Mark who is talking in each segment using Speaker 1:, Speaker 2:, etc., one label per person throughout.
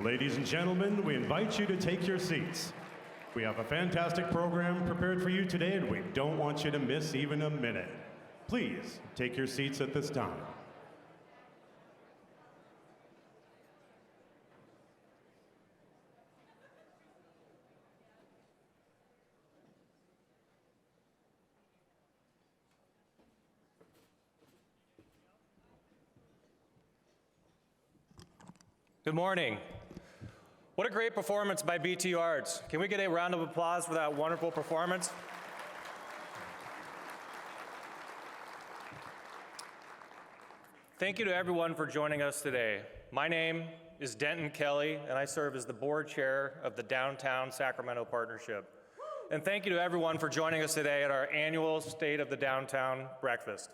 Speaker 1: Ladies and gentlemen, we invite you to take your seats. We have a fantastic program prepared for you today, and we don't want you to miss even a minute. Please take your seats at this time.
Speaker 2: Good morning. What a great performance by BTU Arts. Can we get a round of applause for that wonderful performance? Thank you to everyone for joining us today. My name is Denton Kelley, and I serve as the board chair of the Downtown Sacramento Partnership. And thank you to everyone for joining us today at our annual State of the Downtown breakfast.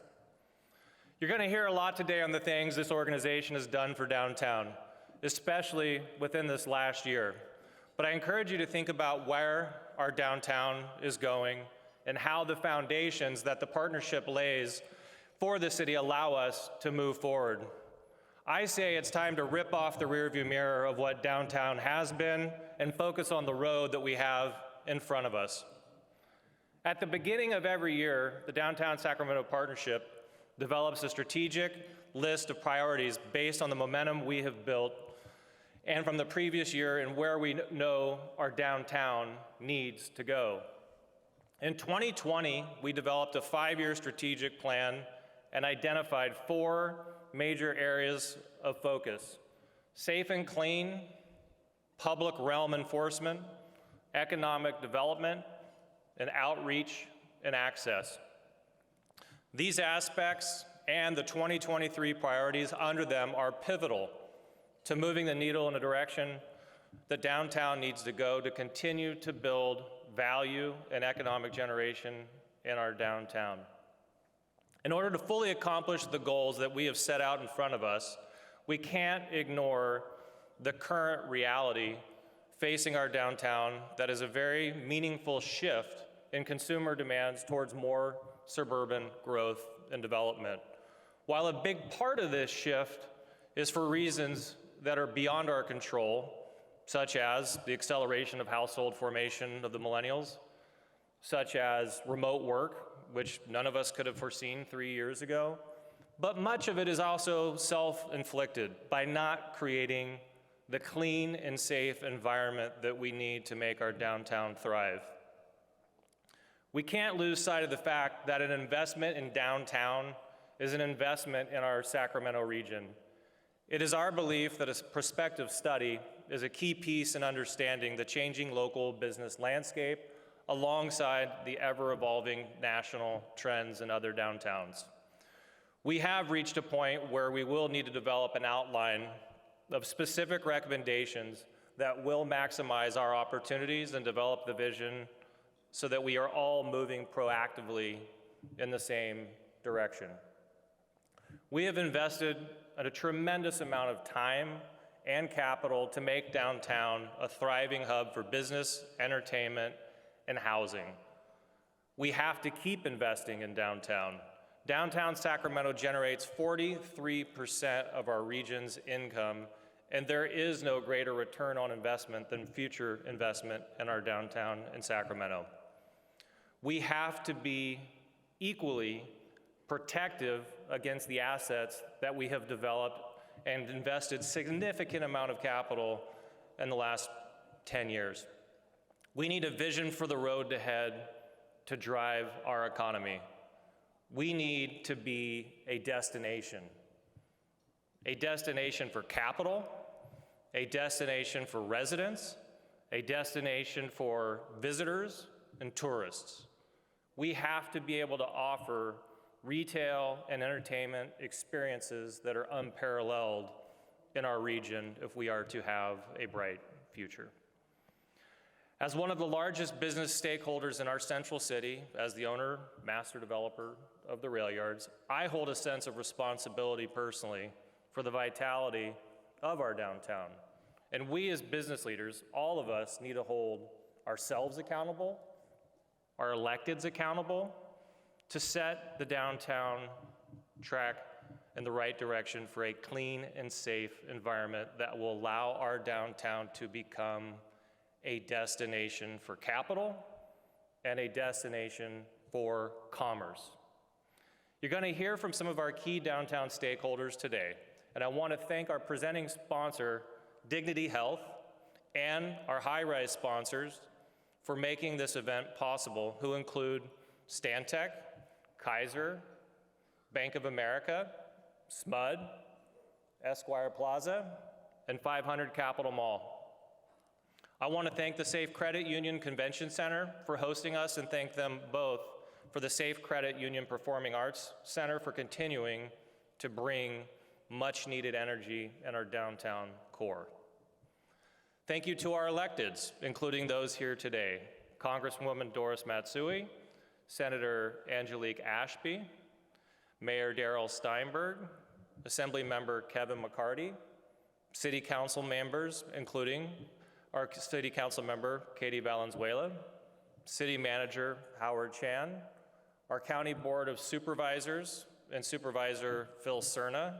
Speaker 2: You're going to hear a lot today on the things this organization has done for downtown, especially within this last year. But I encourage you to think about where our downtown is going and how the foundations that the partnership lays for the city allow us to move forward. I say it's time to rip off the rearview mirror of what downtown has been and focus on the road that we have in front of us. At the beginning of every year, the Downtown Sacramento Partnership develops a strategic list of priorities based on the momentum we have built and from the previous year and where we know our downtown needs to go. In 2020, we developed a 5-year strategic plan and identified 4 major areas of focus: safe and clean, public realm enforcement, economic development, and outreach and access. These aspects and the 2023 priorities under them are pivotal to moving the needle in a direction that downtown needs to go to continue to build value and economic generation in our downtown. In order to fully accomplish the goals that we have set out in front of us, we can't ignore the current reality facing our downtown that is a very meaningful shift in consumer demands towards more suburban growth and development. While a big part of this shift is for reasons that are beyond our control, such as the acceleration of household formation of the millennials, such as remote work, which none of us could have foreseen 3 years ago, but much of it is also self-inflicted by not creating the clean and safe environment that we need to make our downtown thrive. We can't lose sight of the fact that an investment in downtown is an investment in our Sacramento region. It is our belief that a prospective study is a key piece in understanding the changing local business landscape alongside the ever-evolving national trends in other downtowns. We have reached a point where we will need to develop an outline of specific recommendations that will maximize our opportunities and develop the vision so that we are all moving proactively in the same direction. We have invested a tremendous amount of time and capital to make downtown a thriving hub for business, entertainment, and housing. We have to keep investing in downtown. Downtown Sacramento generates 43% of our region's income, and there is no greater return on investment than future investment in our downtown in Sacramento. We have to be equally protective against the assets that we have developed and invested significant amount of capital in the last 10 years. We need a vision for the road ahead to drive our economy. We need to be a destination for capital, a destination for residents, a destination for visitors and tourists. We have to be able to offer retail and entertainment experiences that are unparalleled in our region if we are to have a bright future. As one of the largest business stakeholders in our central city, as the owner, master developer of the rail yards, I hold a sense of responsibility personally for the vitality of our downtown. And we as business leaders, all of us need to hold ourselves accountable, our electeds accountable, to set the downtown track in the right direction for a clean and safe environment that will allow our downtown to become a destination for capital and a destination for commerce. You're going to hear from some of our key downtown stakeholders today, and I want to thank our presenting sponsor, Dignity Health, and our high-rise sponsors for making this event possible, who include Stantec, Kaiser, Bank of America, SMUD, Esquire Plaza, and 500 Capitol Mall. I want to thank the Safe Credit Union Convention Center for hosting us, and thank them both for the Safe Credit Union Performing Arts Center for continuing to bring much needed energy in our downtown core. Thank you to our electeds, including those here today, Congresswoman Doris Matsui, Senator Angelique Ashby, Mayor Darrell Steinberg, Assembly Member Kevin McCarty, City Council members, including our City Council Member Katie Valenzuela, City Manager Howard Chan, our County Board of Supervisors and Supervisor Phil Cerna,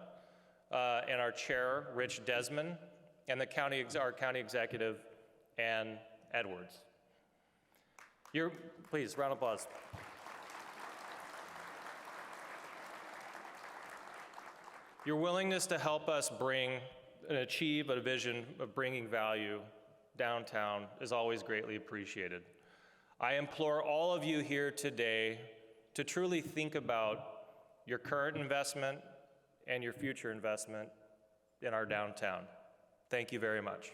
Speaker 2: and our Chair Rich Desmond, and our County Executive Ann Edwards. Please, round of applause. Your willingness to help us bring and achieve a vision of bringing value downtown is always greatly appreciated. I implore all of you here today to truly think about your current investment and your future investment in our downtown. Thank you very much.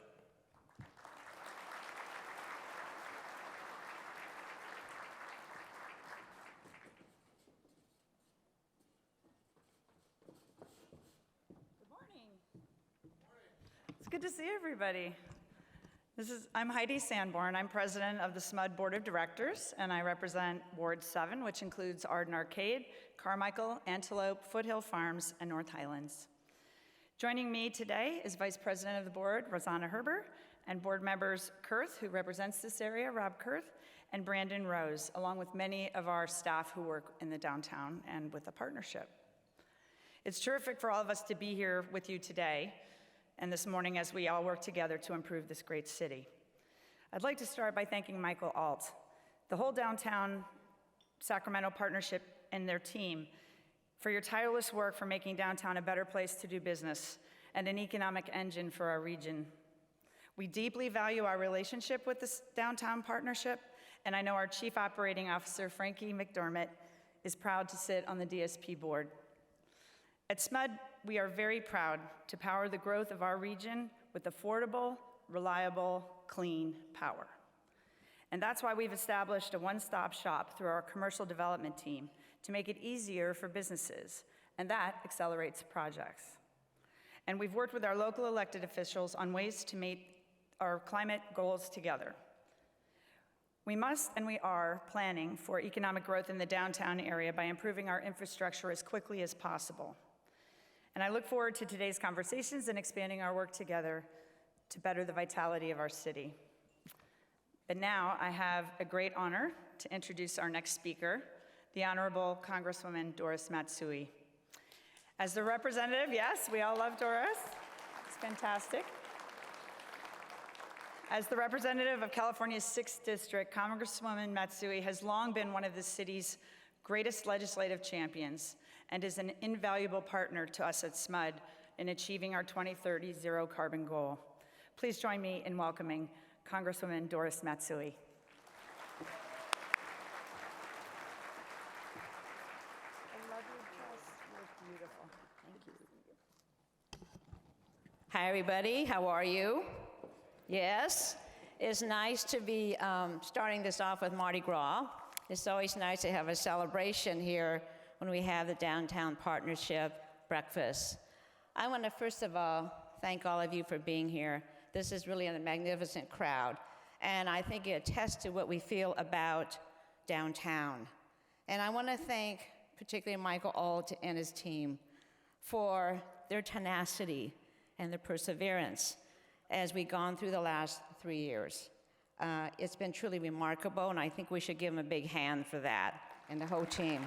Speaker 3: It's good to see everybody. I'm Heidi Sanborn. I'm president of the SMUD Board of Directors, and I represent Ward 7, which includes Arden Arcade, Carmichael, Antelope, Foothill Farms, and North Highlands. Joining me today is Vice President of the Board, Rosanna Herber, and board members Kurth, who represents this area, Rob Kurth, and Brandon Rose, along with many of our staff who work in the downtown and with the partnership. It's terrific for all of us to be here with you today and this morning as we all work together to improve this great city. I'd like to start by thanking Michael Ault, the whole downtown Sacramento Partnership and their team for your tireless work for making downtown a better place to do business and an economic engine for our region. We deeply value our relationship with this downtown partnership, and I know our Chief Operating Officer, Frankie McDermott, is proud to sit on the DSP board. At SMUD, we are very proud to power the growth of our region with affordable, reliable, clean power. And that's why we've established a one-stop shop through our commercial development team to make it easier for businesses, and that accelerates projects. And we've worked with our local elected officials on ways to meet our climate goals together. We must and we are planning for economic growth in the downtown area by improving our infrastructure as quickly as possible. And I look forward to today's conversations and expanding our work together to better the vitality of our city. But now I have a great honor to introduce our next speaker, the Honorable Congresswoman Doris Matsui. As the representative, yes, we all love Doris. It's fantastic. As the representative of California's 6th District, Congresswoman Matsui has long been one of the city's greatest legislative champions and is an invaluable partner to us at SMUD in achieving our 2030 zero carbon goal. Please join me in welcoming Congresswoman Doris Matsui.
Speaker 4: Hi, everybody. How are you? Yes, it's nice to be starting this off with Mardi Gras. It's always nice to have a celebration here when we have the Downtown Partnership breakfast. I want to first of all thank all of you for being here. This is really a magnificent crowd, and I think it attests to what we feel about downtown. And I want to thank particularly Michael Ault and his team for their tenacity and their perseverance as we've gone through the last 3 years. It's been truly remarkable, and I think we should give them a big hand for that, and the whole team.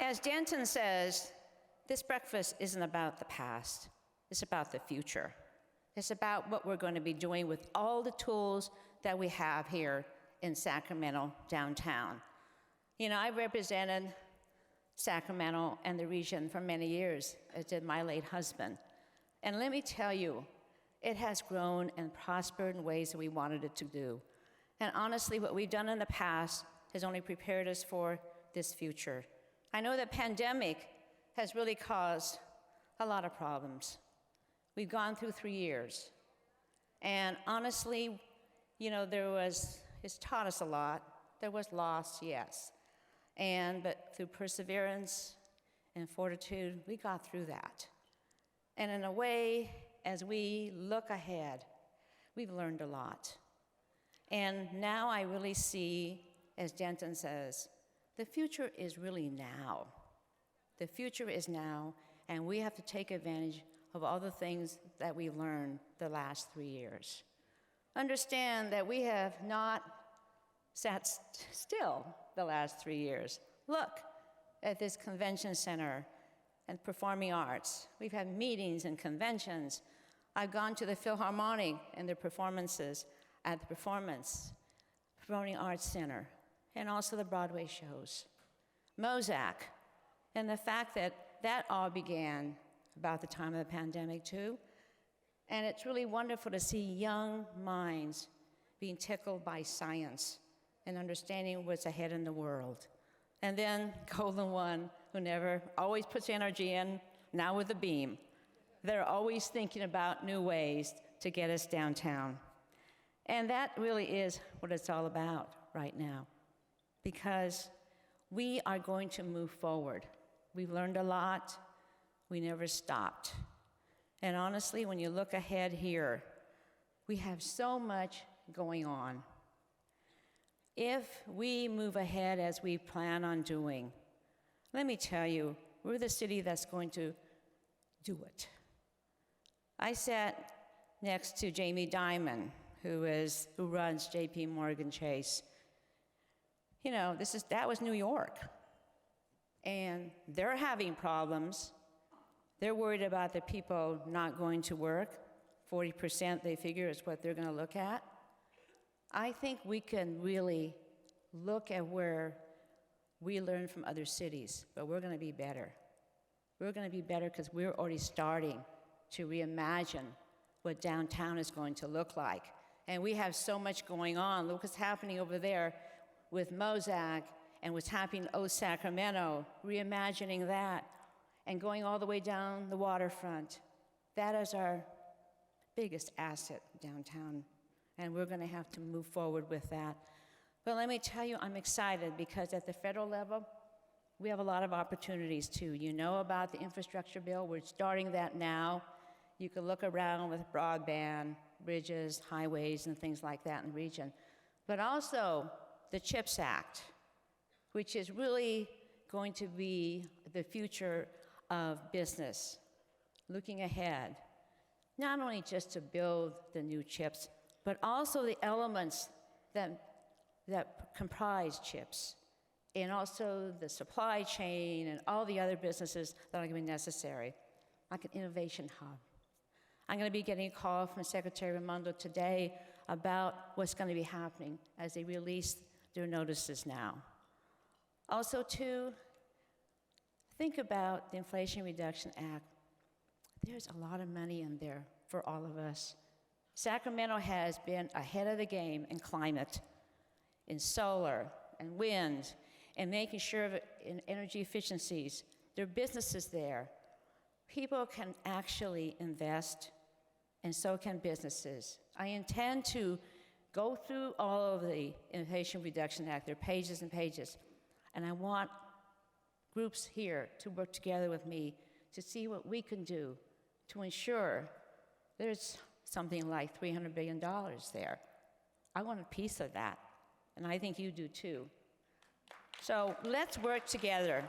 Speaker 4: As Denton says, this breakfast isn't about the past, it's about the future. It's about what we're going to be doing with all the tools that we have here in Sacramento downtown. You know, I represented Sacramento and the region for many years, as did my late husband. And let me tell you, it has grown and prospered in ways that we wanted it to do. And honestly, what we've done in the past has only prepared us for this future. I know the pandemic has really caused a lot of problems. We've gone through 3 years. And honestly, you know, it's taught us a lot. There was loss, yes. But through perseverance and fortitude, we got through that. And in a way, as we look ahead, we've learned a lot. And now I really see, as Denton says, the future is really now. The future is now, and we have to take advantage of all the things that we've learned the last 3 years. Understand that we have not sat still the last 3 years. Look at this convention center and performing arts. We've had meetings and conventions. I've gone to the Philharmonic and their performances at the Performing Arts Center, and also the Broadway shows. Mosaic, and the fact that that all began about the time of the pandemic too. And it's really wonderful to see young minds being tickled by science and understanding what's ahead in the world. And then Golden One, who never always puts energy in, now with the beam. They're always thinking about new ways to get us downtown. And that really is what it's all about right now, because we are going to move forward. We've learned a lot. We never stopped. And honestly, when you look ahead here, we have so much going on. If we move ahead as we plan on doing, let me tell you, we're the city that's going to do it. I sat next to Jamie Dimon, who runs J.P. Morgan Chase. You know, that was New York. And they're having problems. They're worried about the people not going to work. 40% they figure is what they're going to look at. I think we can really look at where we learn from other cities, but we're going to be better. We're going to be better because we're already starting to reimagine what downtown is going to look like. And we have so much going on. Look what's happening over there with Mosaic and what's happening in Old Sacramento, reimagining that, and going all the way down the waterfront. That is our biggest asset downtown, and we're going to have to move forward with that. But let me tell you, I'm excited because at the federal level, We have a lot of opportunities too. You know about the infrastructure bill. We're starting that now. You can look around with broadband, bridges, highways, and things like that in the region. But also the CHIPS Act, which is really going to be the future of business, looking ahead, not only just to build the new chips, but also the elements that comprise chips, and also the supply chain and all the other businesses that are going to be necessary, like an innovation hub. I'm going to be getting a call from Secretary Raimondo today about what's going to be happening as they release their notices now. Also, too, think about the Inflation Reduction Act. There's a lot of money in there for all of us. Sacramento has been ahead of the game in climate, in solar and wind, and making sure that in energy efficiencies. There are businesses there. People can actually invest, and so can businesses. I intend to go through all of the Inflation Reduction Act. There are pages and pages, and I want groups here to work together with me to see what we can do to ensure there's something like $300 billion there. I want a piece of that, and I think you do too. So let's work together.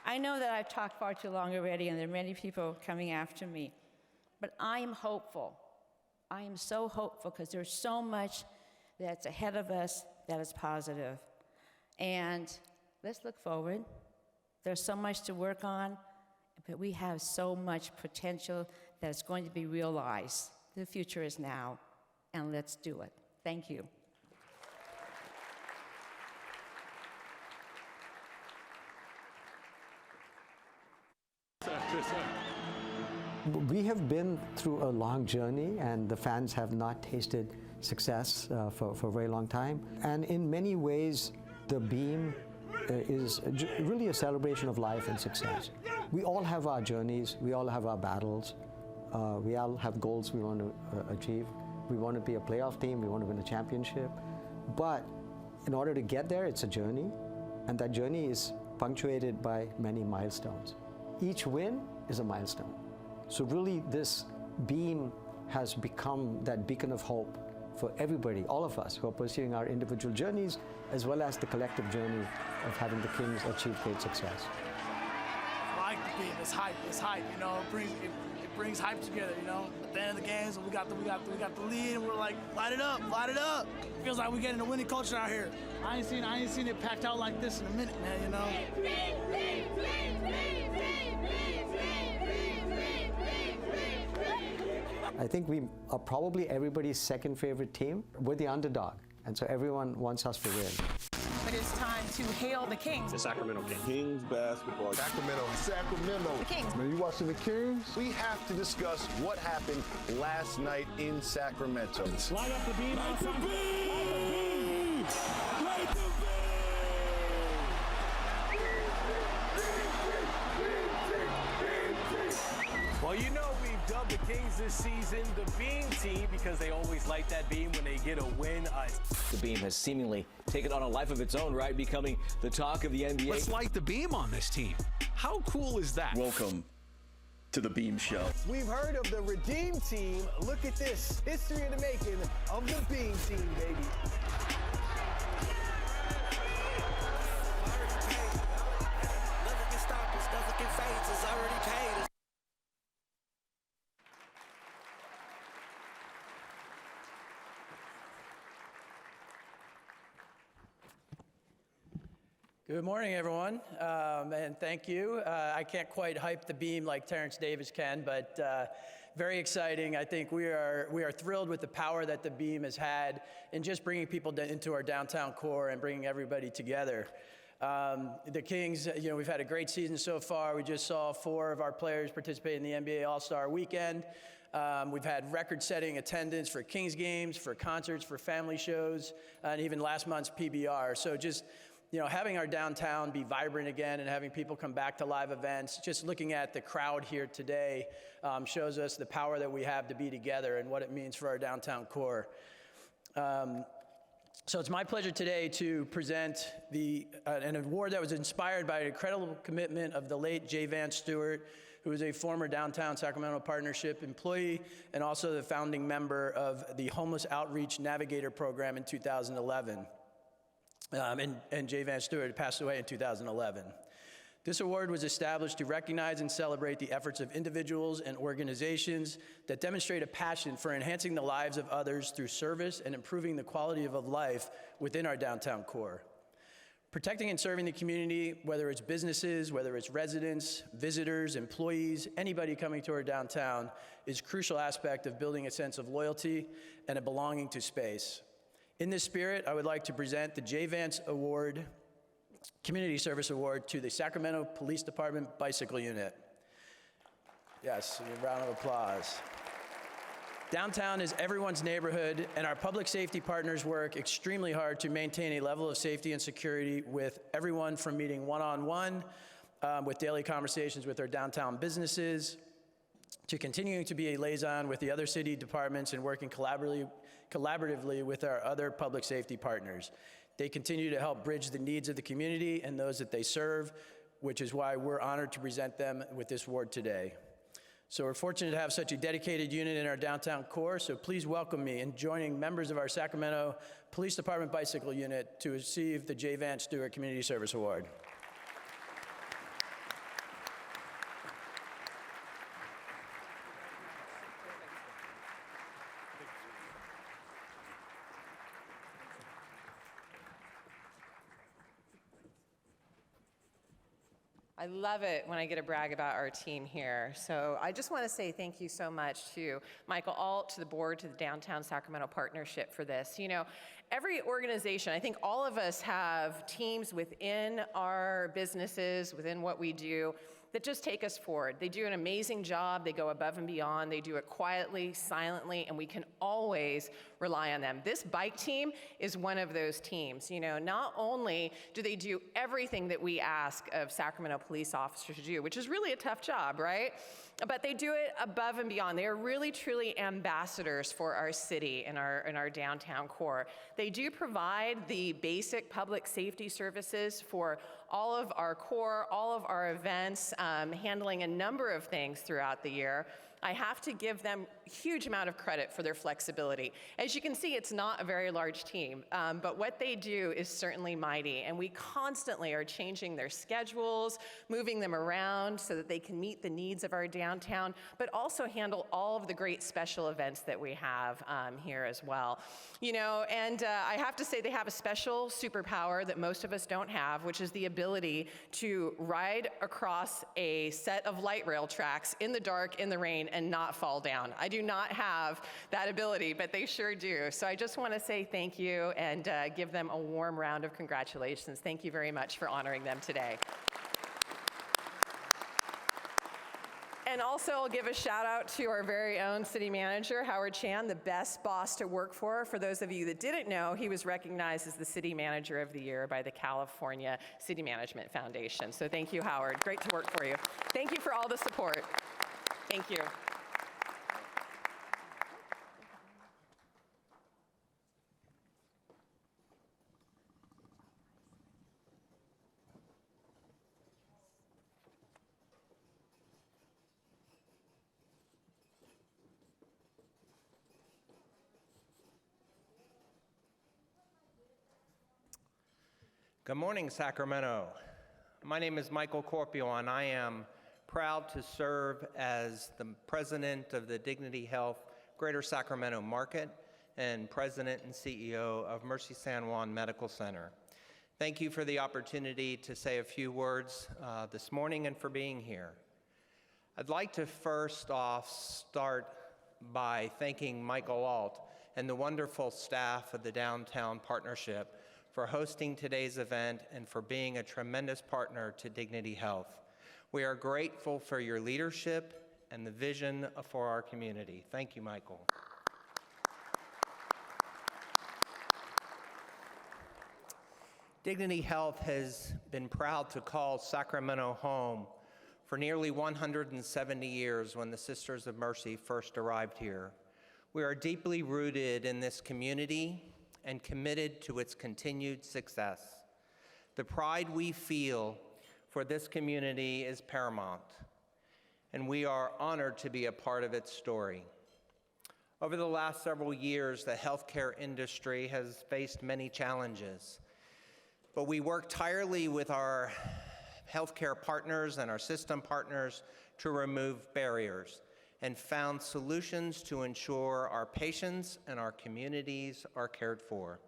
Speaker 4: I know that I've talked far too long already, and there are many people coming after me, but I am hopeful. I am so hopeful because there's so much that's ahead of us that is positive. And let's look forward. There's so much to work on, but we have so much potential that's going to be realized. The future is now, and let's do it. Thank you.
Speaker 5: We have been through a long journey, and the fans have not tasted success for a very long time. And in many ways, the Beam is really a celebration of life and success. We all have our journeys, we all have our battles, we all have goals we want to achieve. We want to be a playoff team, we want to win a championship. But in order to get there, it's a journey, and that journey is punctuated by many milestones. Each win is a milestone. So really, this Beam has become that beacon of hope for everybody, all of us who are pursuing our individual journeys, as well as the collective journey of having the Kings achieve great success.
Speaker 6: I like the Beam. It's hype. You know, it brings hype together. You know, at the end of the games, we got the lead, and we're like, light it up. It feels like we're getting a winning culture out here. I ain't seen it packed out like this in a minute, man. You know.
Speaker 5: I think we are probably everybody's second favorite team. We're the underdog, and so everyone wants us to win.
Speaker 7: But it's time to hail the Kings.
Speaker 8: The Sacramento Kings.
Speaker 9: Kings basketball.
Speaker 10: Sacramento.
Speaker 7: The Kings.
Speaker 10: Man, you watching the Kings?
Speaker 9: We have to discuss what happened last night in Sacramento.
Speaker 6: Light up the Beam.
Speaker 10: Light the Beam! Light the Beam!
Speaker 8: Well, you know we've dubbed the Kings this season the Beam Team because they always light that beam when they get a win.
Speaker 11: The Beam has seemingly taken on a life of its own, right? Becoming the talk of the NBA.
Speaker 12: Let's light the beam on this team. How cool is that?
Speaker 13: Welcome to the Beam Show.
Speaker 14: We've heard of the Redeem Team. Look at this. History in the making of the Beam Team, baby.
Speaker 15: Nothing can stop us, nothing can phase us, already paid us.
Speaker 16: Good morning, everyone, and thank you. I can't quite hype the Beam like Terrence Davis can, but very exciting. I think we are thrilled with the power that the Beam has had in just bringing people into our downtown core and bringing everybody together. The Kings, you know, we've had a great season so far. We just saw 4 of our players participate in the NBA All-Star Weekend. We've had record-setting attendance for Kings games, for concerts, for family shows, and even last month's PBR. So just, you know, having our downtown be vibrant again and having people come back to live events, just looking at the crowd here today shows us the power that we have to be together and what it means for our downtown core. So it's my pleasure today to present an award that was inspired by an incredible commitment of the late JVance Stewart, who is a former downtown Sacramento Partnership employee and also the founding member of the Homeless Outreach Navigator Program in 2011. And JVance Stewart passed away in 2011. This award was established to recognize and celebrate the efforts of individuals and organizations that demonstrate a passion for enhancing the lives of others through service and improving the quality of life within our downtown core. Protecting and serving the community, whether it's businesses, whether it's residents, visitors, employees, anybody coming to our downtown, is a crucial aspect of building a sense of loyalty and a belonging to space. In this spirit, I would like to present the JVance Award, Community Service Award, to the Sacramento Police Department Bicycle Unit. Yes, a round of applause. Downtown is everyone's neighborhood, and our public safety partners work extremely hard to maintain a level of safety and security with everyone from meeting one-on-one with daily conversations with our downtown businesses, to continuing to be a liaison with the other city departments and working collaboratively with our other public safety partners. They continue to help bridge the needs of the community and those that they serve, which is why we're honored to present them with this award today. So we're fortunate to have such a dedicated unit in our downtown core, so please welcome me in joining members of our Sacramento Police Department Bicycle Unit to receive the JVance Stewart Community Service Award.
Speaker 17: I love it when I get to brag about our team here. So I just want to say thank you so much to Michael Ault, to the board, to the Downtown Sacramento Partnership for this. You know, every organization, I think all of us have teams within our businesses, within what we do, that just take us forward. They do an amazing job. They go above and beyond. They do it quietly, silently, and we can always rely on them. This bike team is one of those teams. You know, not only do they do everything that we ask of Sacramento police officers to do, which is really a tough job, right? But they do it above and beyond. They are really, truly ambassadors for our city and our downtown core. They do provide the basic public safety services for all of our core, all of our events, handling a number of things throughout the year. I have to give them a huge amount of credit for their flexibility. As you can see, it's not a very large team, but what they do is certainly mighty, and we constantly are changing their schedules, moving them around so that they can meet the needs of our downtown, but also handle all of the great special events that we have here as well. You know, and I have to say they have a special superpower that most of us don't have, which is the ability to ride across a set of light rail tracks in the dark, in the rain, and not fall down. I do not have that ability, but they sure do. So I just want to say thank you and give them a warm round of congratulations. Thank you very much for honoring them today. And also, I'll give a shout out to our very own city manager, Howard Chan, the best boss to work for. For those of you that didn't know, he was recognized as the City Manager of the Year by the California City Management Foundation. So thank you, Howard. Great to work for you. Thank you for all the support. Thank you.
Speaker 18: Good morning, Sacramento. My name is Michael Corpio, and I am proud to serve as the president of the Dignity Health Greater Sacramento Market and president and CEO of Mercy San Juan Medical Center. Thank you for the opportunity to say a few words this morning and for being here. I'd like to first off start by thanking Michael Ault and the wonderful staff of the Downtown Partnership for hosting today's event and for being a tremendous partner to Dignity Health. We are grateful for your leadership and the vision for our community. Thank you, Michael. Dignity Health has been proud to call Sacramento home for nearly 170 years when the Sisters of Mercy first arrived here. We are deeply rooted in this community and committed to its continued success. The pride we feel for this community is paramount, and we are honored to be a part of its story. Over the last several years, the healthcare industry has faced many challenges, but we work tirelessly with our healthcare partners and our system partners to remove barriers and found solutions to ensure our patients and our communities are cared for.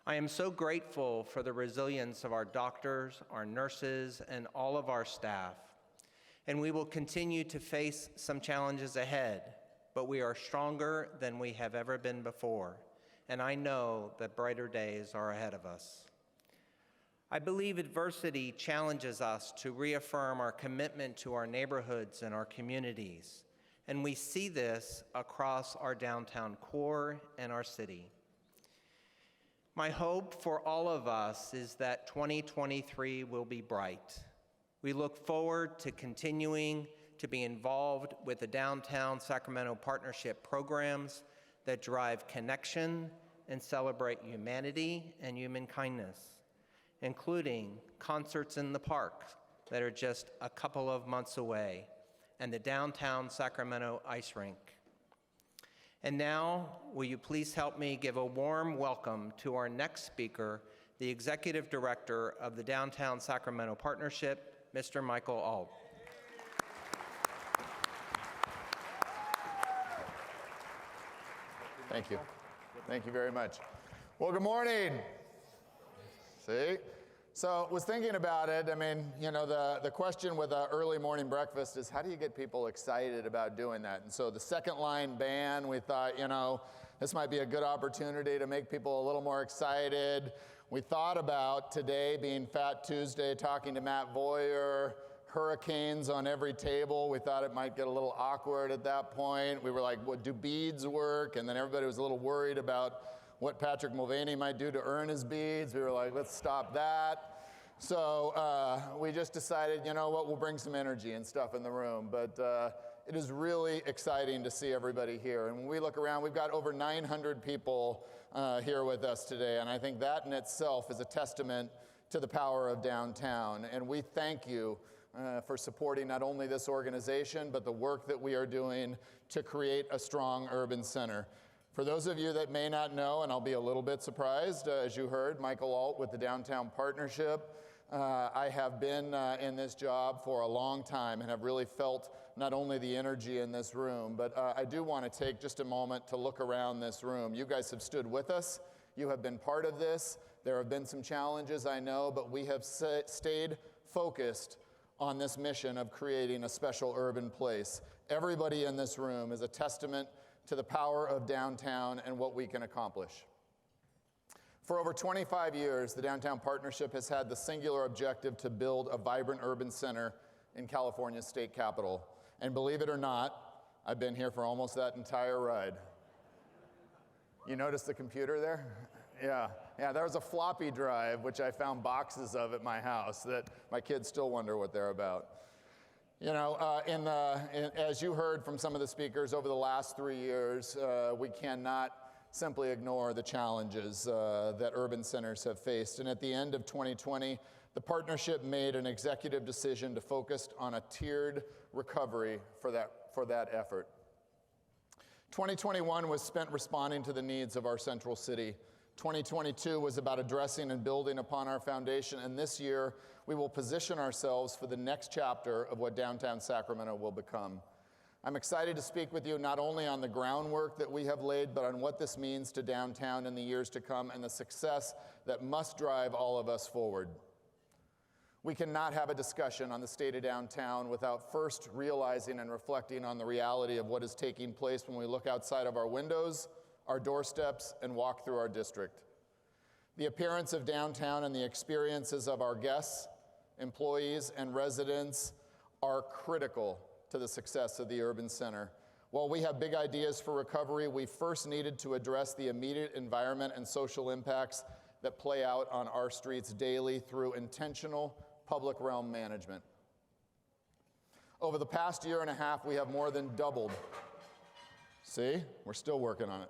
Speaker 18: I am so grateful for the resilience of our doctors, our nurses, and all of our staff. And we will continue to face some challenges ahead, but we are stronger than we have ever been before. And I know that brighter days are ahead of us. I believe adversity challenges us to reaffirm our commitment to our neighborhoods and our communities. And we see this across our downtown core and our city. My hope for all of us is that 2023 will be bright. We look forward to continuing to be involved with the Downtown Sacramento Partnership programs that drive connection and celebrate humanity and human kindness, including concerts in the park that are just a couple of months away, and the Downtown Sacramento Ice Rink. And now, will you please help me give a warm welcome to our next speaker, the Executive Director of the Downtown Sacramento Partnership, Mr. Michael Ault.
Speaker 9: Thank you. Thank you very much. Well, good morning. See? So was thinking about it. I mean, you know, the question with an early morning breakfast is how do you get people excited about doing that? And so the second line band, we thought, you know, this might be a good opportunity to make people a little more excited. We thought about today being Fat Tuesday, talking to Matt Voyer, hurricanes on every table. We thought it might get a little awkward at that point. We were like, what, do beads work? And then everybody was a little worried about what Patrick Mulvaney might do to earn his beads. We were like, let's stop that. So we just decided, you know what, we'll bring some energy and stuff in the room. But it is really exciting to see everybody here. And when we look around, we've got over 900 people here with us today. And I think that in itself is a testament to the power of downtown. And we thank you for supporting not only this organization, but the work that we are doing to create a strong urban center. For those of you that may not know, and I'll be a little bit surprised, as you heard, Michael Ault with the Downtown Partnership. I have been in this job for a long time and have really felt not only the energy in this room, but I do want to take just a moment to look around this room. You guys have stood with us. You have been part of this. There have been some challenges, I know, but we have stayed focused on this mission of creating a special urban place. Everybody in this room is a testament to the power of downtown and what we can accomplish. For over 25 years, the Downtown Partnership has had the singular objective to build a vibrant urban center in California's state capital. And believe it or not, I've been here for almost that entire ride. You notice the computer there? Yeah, there was a floppy drive, which I found boxes of at my house that my kids still wonder what they're about. You know, as you heard from some of the speakers over the last 3 years, we cannot simply ignore the challenges that urban centers have faced. And at the end of 2020, the partnership made an executive decision to focus on a tiered recovery for that effort. 2021 was spent responding to the needs of our central city. 2022 was about addressing and building upon our foundation, and this year we will position ourselves for the next chapter of what downtown Sacramento will become. I'm excited to speak with you not only on the groundwork that we have laid, but on what this means to downtown in the years to come and the success that must drive all of us forward. We cannot have a discussion on the state of downtown without first realizing and reflecting on the reality of what is taking place when we look outside of our windows, our doorsteps, and walk through our district. The appearance of downtown and the experiences of our guests, employees, and residents are critical to the success of the urban center. While we have big ideas for recovery, we first needed to address the immediate environment and social impacts that play out on our streets daily through intentional public realm management. Over the past year and a half, we have more than doubled. See, we're still working on it.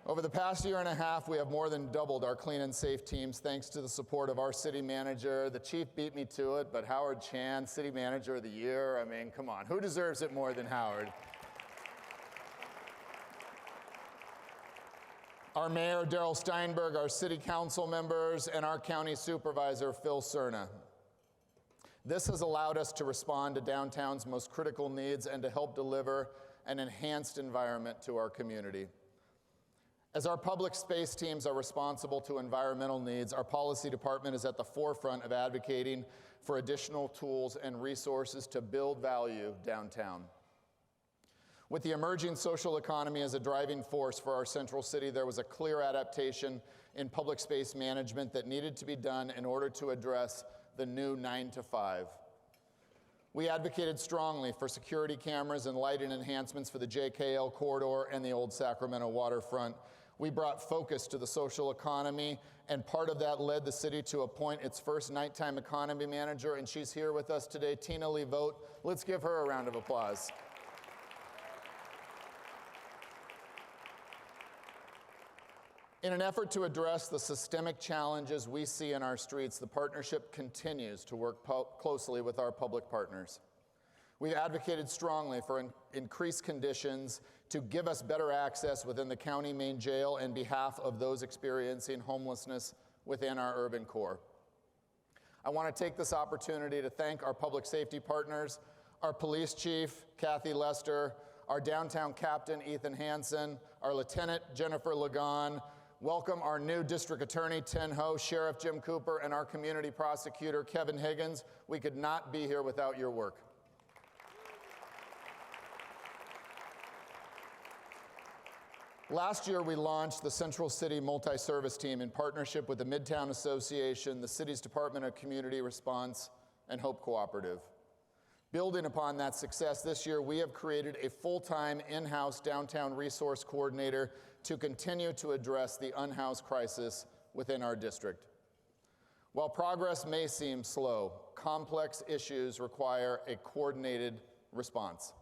Speaker 9: Over the past year and a half, we have more than doubled our clean and safe teams thanks to the support of our city manager. The chief beat me to it, but Howard Chan, City Manager of the Year, I mean, come on, who deserves it more than Howard? Our mayor, Darrell Steinberg, our city council members, and our county supervisor, Phil Cerna. This has allowed us to respond to downtown's most critical needs and to help deliver an enhanced environment to our community. As our public space teams are responsible to environmental needs, our policy department is at the forefront of advocating for additional tools and resources to build value downtown. With the emerging social economy as a driving force for our central city, there was a clear adaptation in public space management that needed to be done in order to address the new 9 to 5. We advocated strongly for security cameras and lighting enhancements for the JKL corridor and the old Sacramento waterfront. We brought focus to the social economy, and part of that led the city to appoint its first nighttime economy manager, and she's here with us today, Tina Lee Vogt. Let's give her a round of applause. In an effort to address the systemic challenges we see in our streets, the partnership continues to work closely with our public partners. We've advocated strongly for increased conditions to give us better access within the county main jail on behalf of those experiencing homelessness within our urban core. I want to take this opportunity to thank our public safety partners, our police chief, Kathy Lester, our downtown captain, Ethan Hansen, our lieutenant, Jennifer Lagon, welcome our new district attorney, Tin Ho, Sheriff Jim Cooper, and our community prosecutor, Kevin Higgins. We could not be here without your work. Last year, we launched the Central City Multi-Service Team in partnership with the Midtown Association, the city's Department of Community Response, and Hope Cooperative. Building upon that success, this year we have created a full-time in-house downtown resource coordinator to continue to address the unhoused crisis within our district. While progress may seem slow, complex issues require a coordinated response.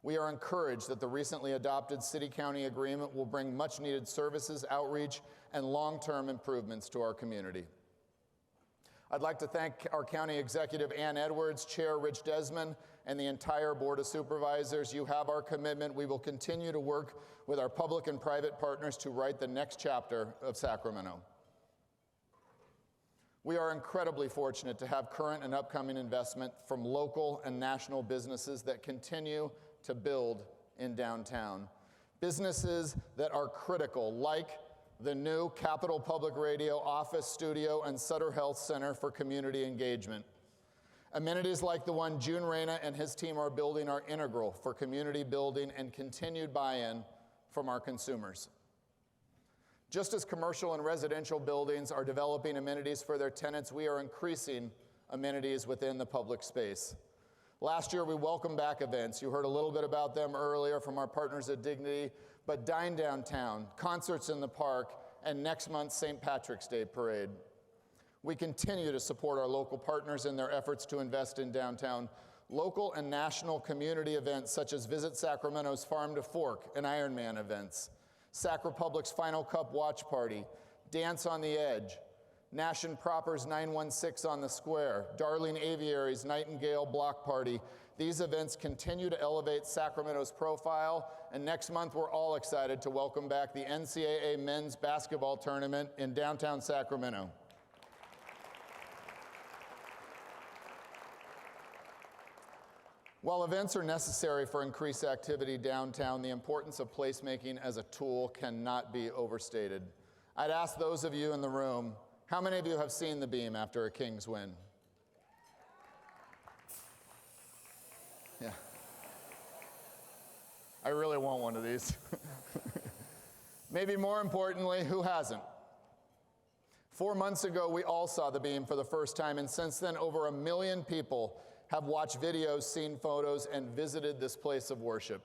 Speaker 9: We are encouraged that the recently adopted city-county agreement will bring much-needed services, outreach, and long-term improvements to our community. I'd like to thank our County Executive Ann Edwards, Chair Rich Desmond, and the entire Board of Supervisors. You have our commitment. We will continue to work with our public and private partners to write the next chapter of Sacramento. We are incredibly fortunate to have current and upcoming investment from local and national businesses that continue to build in downtown. Businesses that are critical, like the new Capitol Public Radio office studio and Sutter Health Center for community engagement. Amenities like the one June Reyna and his team are building are integral for community building and continued buy-in from our consumers. Just as commercial and residential buildings are developing amenities for their tenants, we are increasing amenities within the public space. Last year, we welcomed back events. You heard a little bit about them earlier from our partners at Dignity, but Dine Downtown, concerts in the park, and next month's St. Patrick's Day Parade. We continue to support our local partners in their efforts to invest in downtown. Local and national community events such as Visit Sacramento's Farm to Fork and Ironman events, Sac Republic's Final Cup Watch Party, Dance on the Edge, Nation Proper's 916 on the Square, Darling Aviary's Nightingale Block Party. These events continue to elevate Sacramento's profile, and next month we're all excited to welcome back the NCAA Men's Basketball Tournament in downtown Sacramento. While events are necessary for increased activity downtown, the importance of placemaking as a tool cannot be overstated. I'd ask those of you in the room, how many of you have seen the beam after a Kings win? Yeah. I really want one of these. Maybe more importantly, who hasn't? 4 months ago, we all saw the beam for the first time, and since then, over 1 million people have watched videos, seen photos, and visited this place of worship.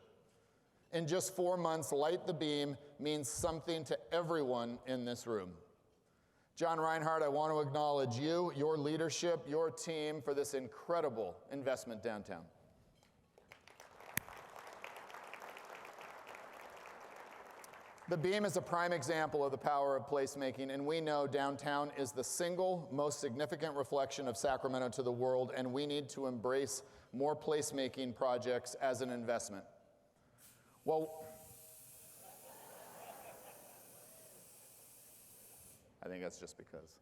Speaker 9: In just 4 months, Light the Beam means something to everyone in this room. John Reinhardt, I want to acknowledge you, your leadership, your team for this incredible investment downtown. The Beam is a prime example of the power of placemaking, and we know downtown is the single most significant reflection of Sacramento to the world, and we need to embrace more placemaking projects as an investment. Well, I think that's just because.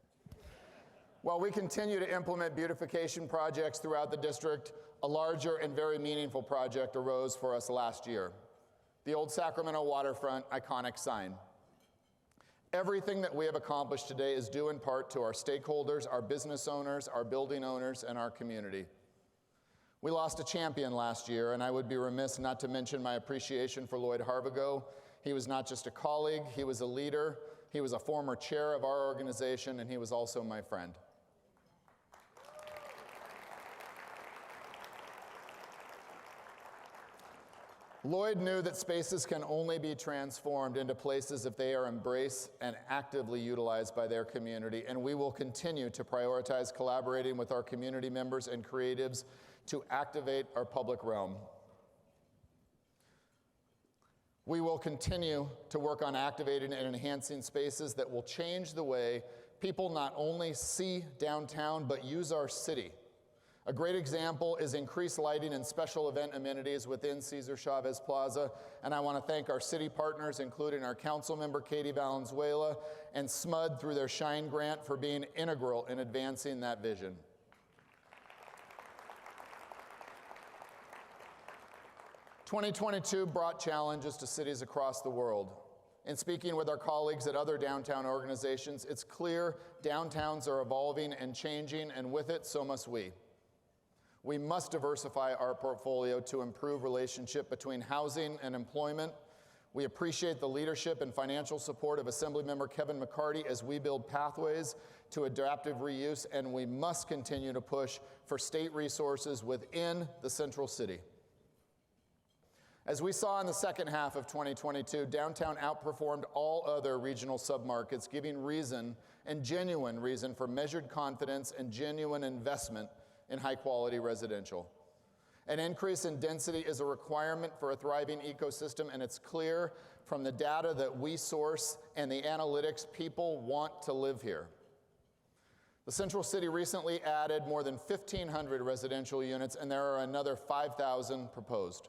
Speaker 9: While we continue to implement beautification projects throughout the district, a larger and very meaningful project arose for us last year. The Old Sacramento Waterfront iconic sign. Everything that we have accomplished today is due in part to our stakeholders, our business owners, our building owners, and our community. We lost a champion last year, and I would be remiss not to mention my appreciation for Lloyd Harvigo. He was not just a colleague, he was a leader, he was a former chair of our organization, and he was also my friend. Lloyd knew that spaces can only be transformed into places if they are embraced and actively utilized by their community, and we will continue to prioritize collaborating with our community members and creatives to activate our public realm. We will continue to work on activating and enhancing spaces that will change the way people not only see downtown, but use our city. A great example is increased lighting and special event amenities within Cesar Chavez Plaza, and I want to thank our city partners, including our council member Katie Valenzuela and SMUD through their Shine Grant for being integral in advancing that vision. "2022 brought challenges to cities across the world. In speaking with our colleagues at other downtown organizations, it's clear downtowns are evolving and changing, and with it, so must we. We must diversify our portfolio to improve relationship between housing and employment. We appreciate the leadership and financial support of Assemblymember Kevin McCarty as we build pathways to adaptive reuse, and we must continue to push for state resources within the central city. As we saw in the second half of 2022, downtown outperformed all other regional submarkets, giving reason and genuine reason for measured confidence and genuine investment in high-quality residential. An increase in density is a requirement for a thriving ecosystem, and it's clear from the data that we source and the analytics people want to live here. The Central City recently added more than 1,500 residential units, and there are another 5,000 proposed.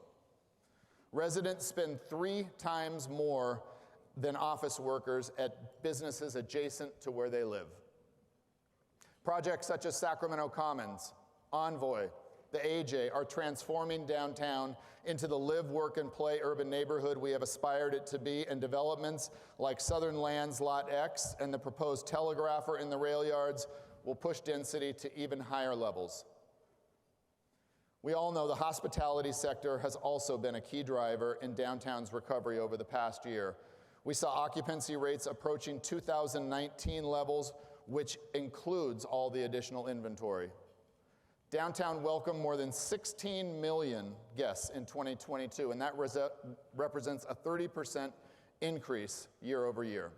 Speaker 9: Residents spend 3 times more than office workers at businesses adjacent to where they live. Projects such as Sacramento Commons, Envoy, the AJ are transforming downtown into the live, work, and play urban neighborhood we have aspired it to be, and developments like Southern Lands Lot X and the proposed telegrapher in the rail yards will push density to even higher levels. We all know the hospitality sector has also been a key driver in downtown's recovery over the past year. We saw occupancy rates approaching 2019 levels, which includes all the additional inventory. Downtown welcomed more than 16 million guests in 2022, and that represents a 30% increase year over year.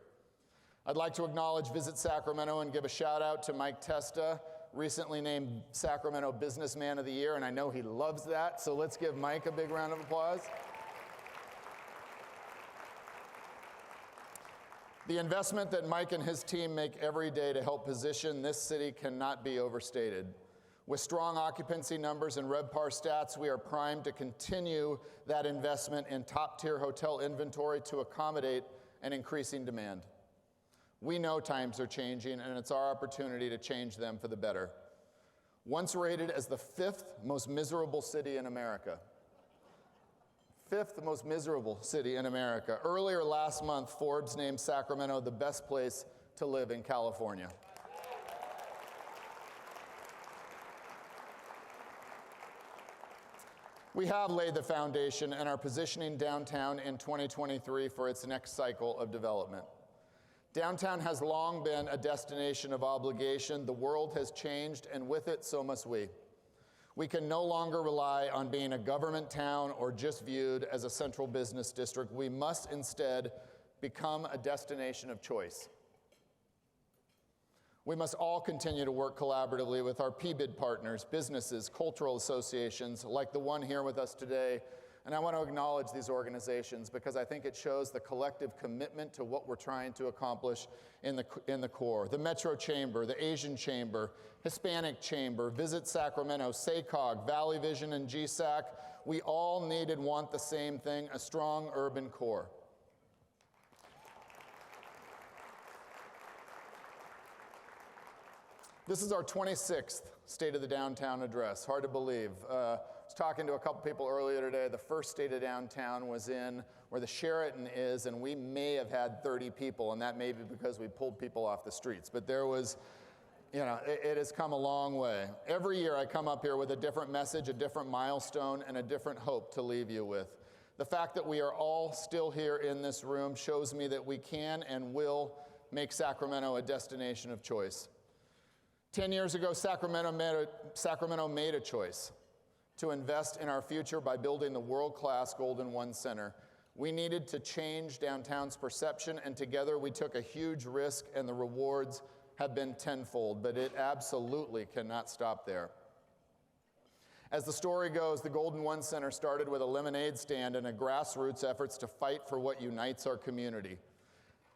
Speaker 9: I'd like to acknowledge Visit Sacramento and give a shout out to Mike Testa, recently named Sacramento Businessman of the Year, and I know he loves that, so let's give Mike a big round of applause. The investment that Mike and his team make every day to help position this city cannot be overstated. With strong occupancy numbers and RevPAR stats, we are primed to continue that investment in top-tier hotel inventory to accommodate an increasing demand. We know times are changing, and it's our opportunity to change them for the better. Once rated as the 5th most miserable city in America. 5th most miserable city in America. Earlier last month, Forbes named Sacramento the best place to live in California. We have laid the foundation and are positioning downtown in 2023 for its next cycle of development. Downtown has long been a destination of obligation. The world has changed, and with it, so must we. We can no longer rely on being a government town or just viewed as a central business district. We must instead become a destination of choice. We must all continue to work collaboratively with our PBID partners, businesses, cultural associations, like the one here with us today, And I want to acknowledge these organizations because I think it shows the collective commitment to what we're trying to accomplish in the core. The Metro Chamber, the Asian Chamber, Hispanic Chamber, Visit Sacramento, SACOG, Valley Vision, and GSAC, we all need and want the same thing, a strong urban core. This is our 26th State of the Downtown address. Hard to believe. I was talking to a couple people earlier today. The first State of Downtown was in where the Sheraton is, and we may have had 30 people, and that may be because we pulled people off the streets. But there was, you know, it has come a long way. Every year I come up here with a different message, a different milestone, and a different hope to leave you with. The fact that we are all still here in this room shows me that we can and will make Sacramento a destination of choice. 10 years ago, Sacramento made a choice to invest in our future by building the world-class Golden One Center. We needed to change downtown's perception, and together we took a huge risk, and the rewards have been tenfold, but it absolutely cannot stop there. As the story goes, the Golden One Center started with a lemonade stand and a grassroots efforts to fight for what unites our community.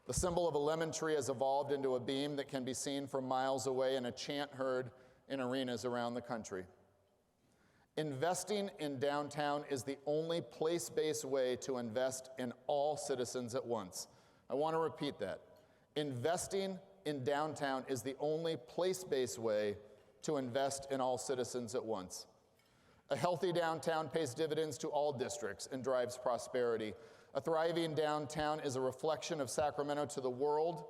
Speaker 9: The symbol of a lemon tree has evolved into a beam that can be seen from miles away and a chant heard in arenas around the country. Investing in downtown is the only place-based way to invest in all citizens at once. I want to repeat that. Investing in downtown is the only place-based way to invest in all citizens at once. A healthy downtown pays dividends to all districts and drives prosperity. A thriving downtown is a reflection of Sacramento to the world,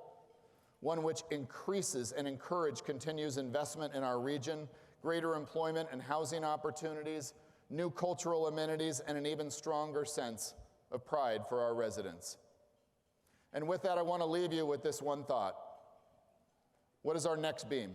Speaker 9: one which increases and encourages continuous investment in our region, greater employment and housing opportunities, new cultural amenities, and an even stronger sense of pride for our residents. And with that, I want to leave you with this one thought. What is our next beam?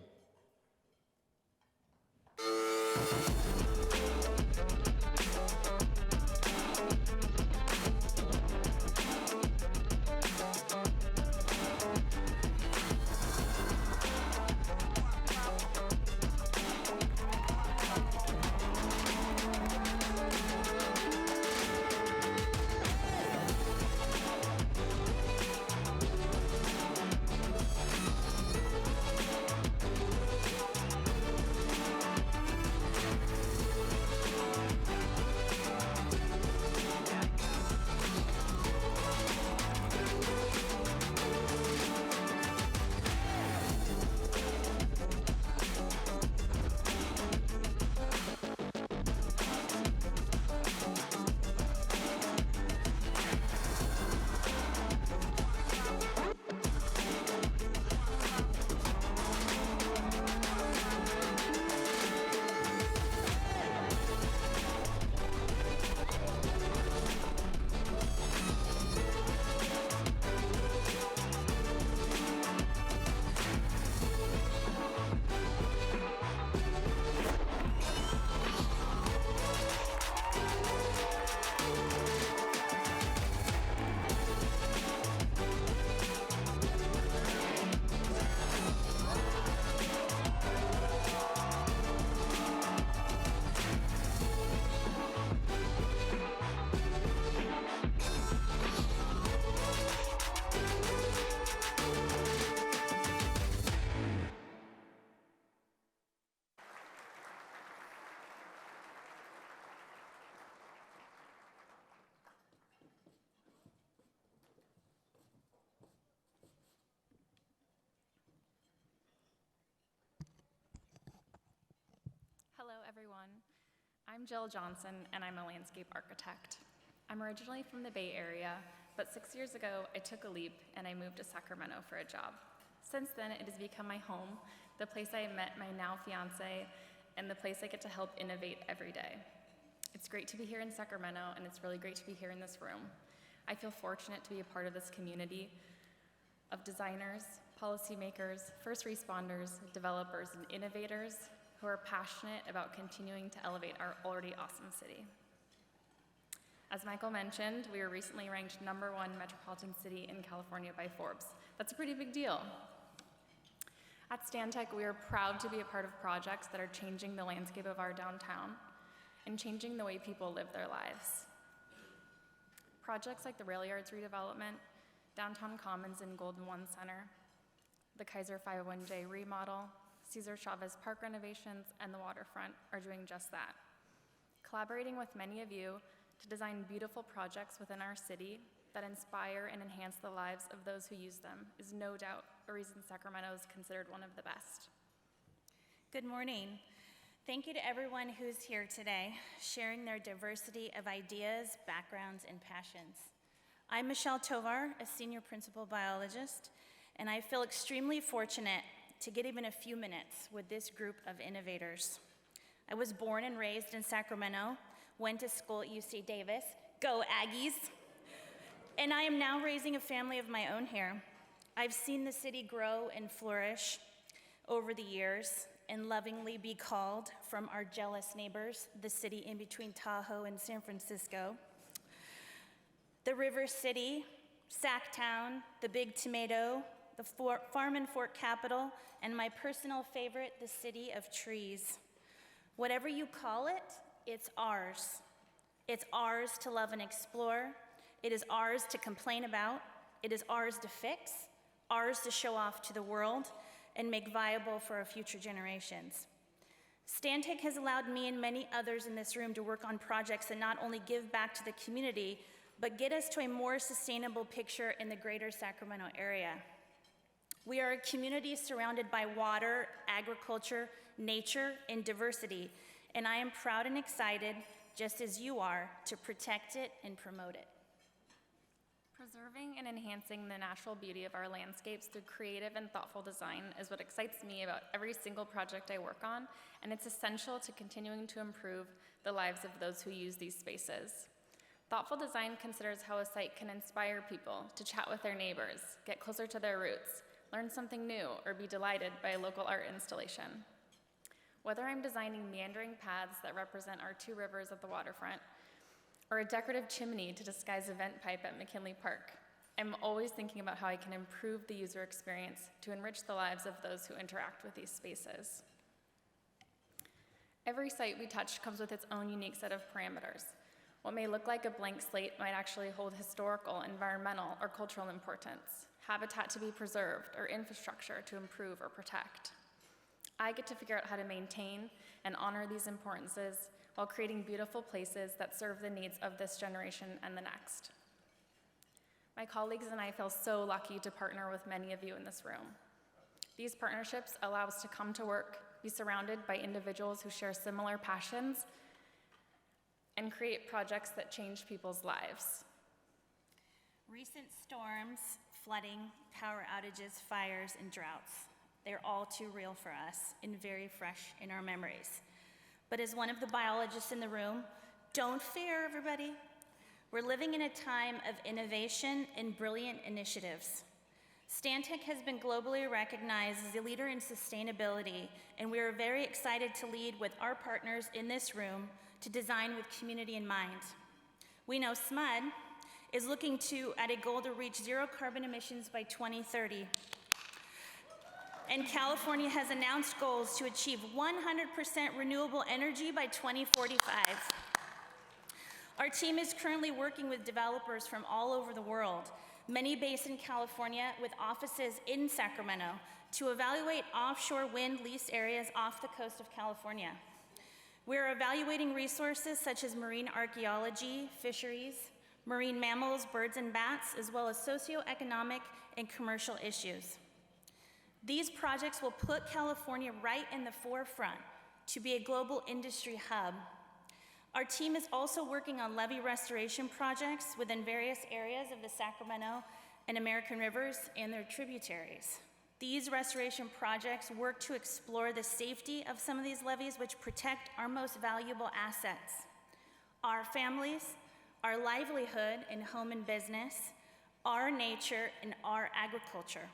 Speaker 19: Hello, everyone. I'm Jill Johnson, and I'm a landscape architect. I'm originally from the Bay Area, but 6 years ago, I took a leap and I moved to Sacramento for a job. Since then, it has become my home, the place I met my now fiance, and the place I get to help innovate every day. It's great to be here in Sacramento, and it's really great to be here in this room. I feel fortunate to be a part of this community of designers, policymakers, first responders, developers, and innovators who are passionate about continuing to elevate our already awesome city. As Michael mentioned, we were recently ranked #1 metropolitan city in California by Forbes. That's a pretty big deal. At Stantec, we are proud to be a part of projects that are changing the landscape of our downtown and changing the way people live their lives. Projects like the Rail Yards redevelopment, Downtown Commons and Golden One Center, the Kaiser 501J remodel, Cesar Chavez Park renovations, and the waterfront are doing just that. Collaborating with many of you to design beautiful projects within our city that inspire and enhance the lives of those who use them is no doubt a reason Sacramento is considered one of the best.
Speaker 20: Good morning. Thank you to everyone who's here today, sharing their diversity of ideas, backgrounds, and passions. I'm Michelle Tovar, a senior principal biologist, and I feel extremely fortunate to get even a few minutes with this group of innovators. I was born and raised in Sacramento, went to school at UC Davis, go Aggies, and I am now raising a family of my own here. I've seen the city grow and flourish over the years and lovingly be called from our jealous neighbors, the city in between Tahoe and San Francisco, the River City, Sacktown, the Big Tomato, the Farm and Fort Capital, and my personal favorite, the City of Trees. Whatever you call it, it's ours. It's ours to love and explore. It is ours to complain about. It is ours to fix, ours to show off to the world, and make viable for our future generations. Stantec has allowed me and many others in this room to work on projects that not only give back to the community, but get us to a more sustainable picture in the greater Sacramento area. We are a community surrounded by water, agriculture, nature, and diversity, and I am proud and excited, just as you are, to protect it and promote it.
Speaker 19: Preserving and enhancing the natural beauty of our landscapes through creative and thoughtful design is what excites me about every single project I work on, and it's essential to continuing to improve the lives of those who use these spaces. Thoughtful design considers how a site can inspire people to chat with their neighbors, get closer to their roots, learn something new, or be delighted by a local art installation. Whether I'm designing meandering paths that represent our two rivers at the waterfront, or a decorative chimney to disguise a vent pipe at McKinley Park, I'm always thinking about how I can improve the user experience to enrich the lives of those who interact with these spaces. Every site we touch comes with its own unique set of parameters. What may look like a blank slate might actually hold historical, environmental, or cultural importance, habitat to be preserved, or infrastructure to improve or protect. I get to figure out how to maintain and honor these importances while creating beautiful places that serve the needs of this generation and the next. My colleagues and I feel so lucky to partner with many of you in this room. These partnerships allow us to come to work, be surrounded by individuals who share similar passions, and create projects that change people's lives.
Speaker 20: Recent storms, flooding, power outages, fires, and droughts, they're all too real for us and very fresh in our memories. But as one of the biologists in the room, don't fear, everybody. We're living in a time of innovation and brilliant initiatives. Stantec has been globally recognized as a leader in sustainability, and we are very excited to lead with our partners in this room to design with community in mind. We know SMUD is looking at a goal to reach zero carbon emissions by 2030. And California has announced goals to achieve 100% renewable energy by 2045. Our team is currently working with developers from all over the world, many based in California with offices in Sacramento, to evaluate offshore wind lease areas off the coast of California. We're evaluating resources such as marine archaeology, fisheries, marine mammals, birds and bats, as well as socioeconomic and commercial issues. These projects will put California right in the forefront to be a global industry hub. Our team is also working on levee restoration projects within various areas of the Sacramento and American rivers and their tributaries. These restoration projects work to explore the safety of some of these levees, which protect our most valuable assets: our families, our livelihood and home and business, our nature, and our agriculture.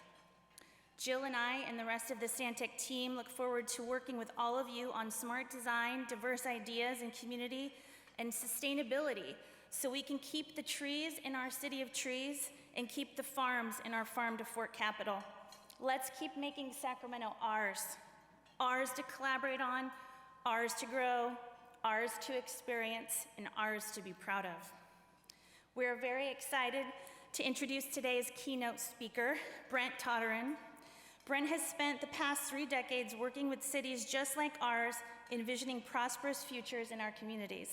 Speaker 20: Jill and I and the rest of the Stantec team look forward to working with all of you on smart design, diverse ideas and community, and sustainability, so we can keep the trees in our city of trees and keep the farms in our farm to fork capital. Let's keep making Sacramento ours. Ours to collaborate on, ours to grow, ours to experience, and ours to be proud of. We are very excited to introduce today's keynote speaker, Brent Toderian. Brent has spent the past 3 decades working with cities just like ours, envisioning prosperous futures in our communities.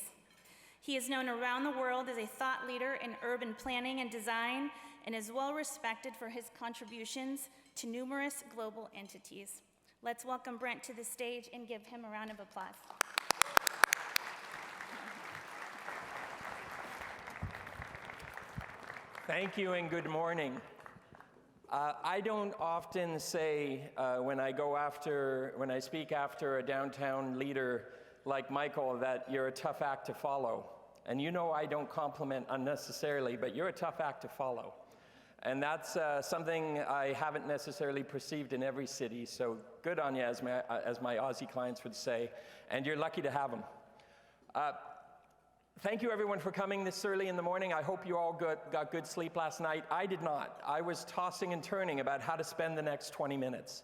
Speaker 20: He is known around the world as a thought leader in urban planning and design, and is well respected for his contributions to numerous global entities. Let's welcome Brent to the stage and give him a round of applause.
Speaker 21: Thank you and good morning. I don't often say when I speak after a downtown leader like Michael that you're a tough act to follow. And you know I don't compliment unnecessarily, but you're a tough act to follow. And that's something I haven't necessarily perceived in every city, so good on you, as my Aussie clients would say, and you're lucky to have them. Thank you everyone for coming this early in the morning. I hope you all got good sleep last night. I did not. I was tossing and turning about how to spend the next 20 minutes.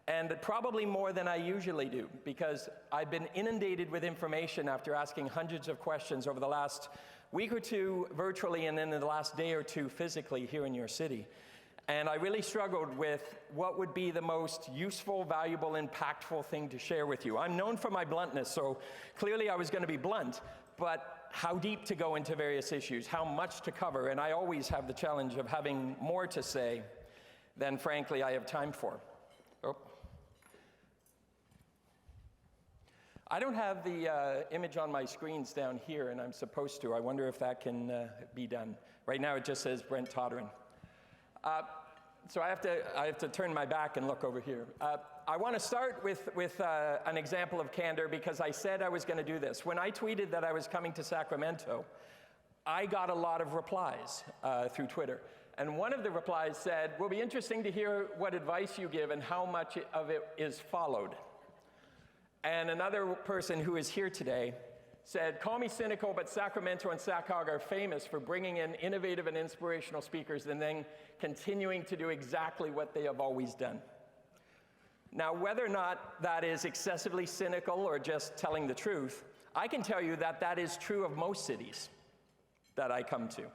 Speaker 21: And probably more than I usually do, because I've been inundated with information after asking hundreds of questions over the last week or two virtually, and then in the last day or two physically here in your city. And I really struggled with what would be the most useful, valuable, impactful thing to share with you. I'm known for my bluntness, so clearly I was going to be blunt, but how deep to go into various issues, how much to cover, and I always have the challenge of having more to say than, frankly, I have time for. Oh. I don't have the image on my screens down here, and I'm supposed to. I wonder if that can be done. Right now it just says Brent Toderian. So I have to turn my back and look over here. I want to start with an example of candor, because I said I was going to do this. When I tweeted that I was coming to Sacramento, I got a lot of replies through Twitter. And one of the replies said, "Will be interesting to hear what advice you give and how much of it is followed." And another person who is here today said, "Call me cynical, but Sacramento and SacHog are famous for bringing in innovative and inspirational speakers and then continuing to do exactly what they have always done." Now, whether or not that is excessively cynical or just telling the truth, I can tell you that that is true of most cities that I come to,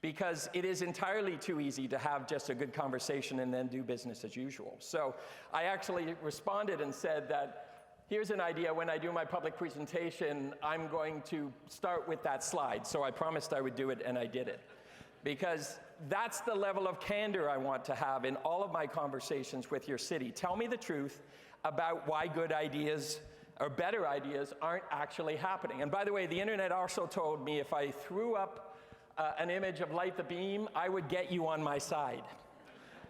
Speaker 21: because it is entirely too easy to have just a good conversation and then do business as usual. So I actually responded and said that, here's an idea. When I do my public presentation, I'm going to start with that slide. So I promised I would do it, and I did it. Because that's the level of candor I want to have in all of my conversations with your city. Tell me the truth about why good ideas or better ideas aren't actually happening. And by the way, the internet also told me if I threw up an image of Light the Beam, I would get you on my side.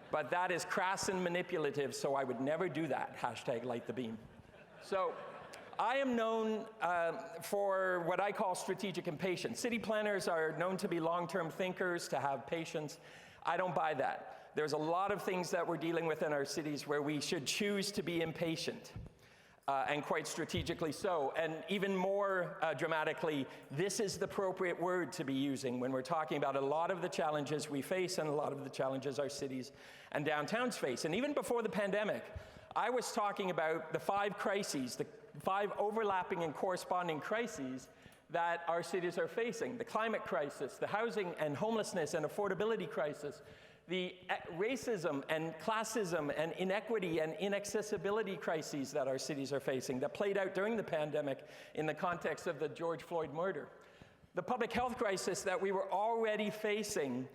Speaker 21: But that is crass and manipulative, so I would never do that, #LightTheBeam. So I am known for what I call strategic impatience. City planners are known to be long-term thinkers, to have patience. I don't buy that. There's a lot of things that we're dealing with in our cities where we should choose to be impatient, and quite strategically so. And even more dramatically, this is the appropriate word to be using when we're talking about a lot of the challenges we face and a lot of the challenges our cities and downtowns face. And even before the pandemic, I was talking about the 5 crises, the 5 overlapping and corresponding crises that our cities are facing: the climate crisis, the housing and homelessness and affordability crisis, the racism and classism and inequity and inaccessibility crises that our cities are facing that played out during the pandemic in the context of the George Floyd murder, the public health crisis that we were already facing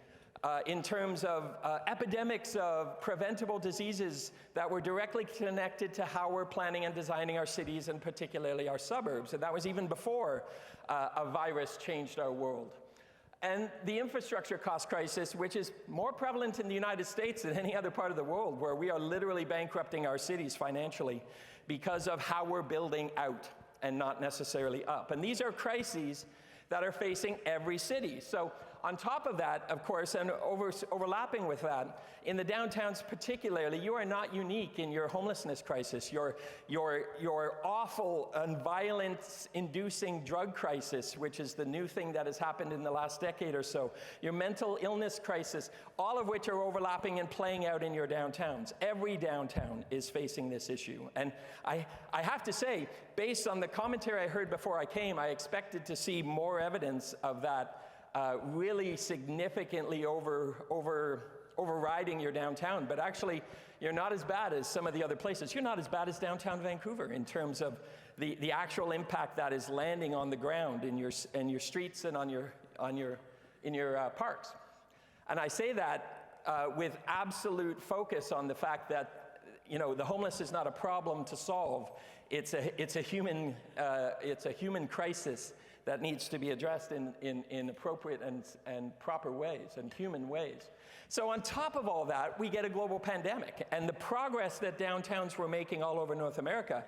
Speaker 21: in terms of epidemics of preventable diseases that were directly connected to how we're planning and designing our cities, and particularly our suburbs. And that was even before a virus changed our world. And the infrastructure cost crisis, which is more prevalent in the United States than any other part of the world, where we are literally bankrupting our cities financially because of how we're building out and not necessarily up. And these are crises that are facing every city. So on top of that, of course, and overlapping with that, in the downtowns particularly, you are not unique in your homelessness crisis, your awful and violence-inducing drug crisis, which is the new thing that has happened in the last decade or so, your mental illness crisis, all of which are overlapping and playing out in your downtowns. Every downtown is facing this issue. And I have to say, based on the commentary I heard before I came, I expected to see more evidence of that really significantly overriding your downtown. But actually, you're not as bad as some of the other places. You're not as bad as downtown Vancouver in terms of the actual impact that is landing on the ground in your streets and in your parks. And I say that with absolute focus on the fact that, you know, the homeless is not a problem to solve. It's a human crisis that needs to be addressed in appropriate and proper ways and human ways. So on top of all that, we get a global pandemic, and the progress that downtowns were making all over North America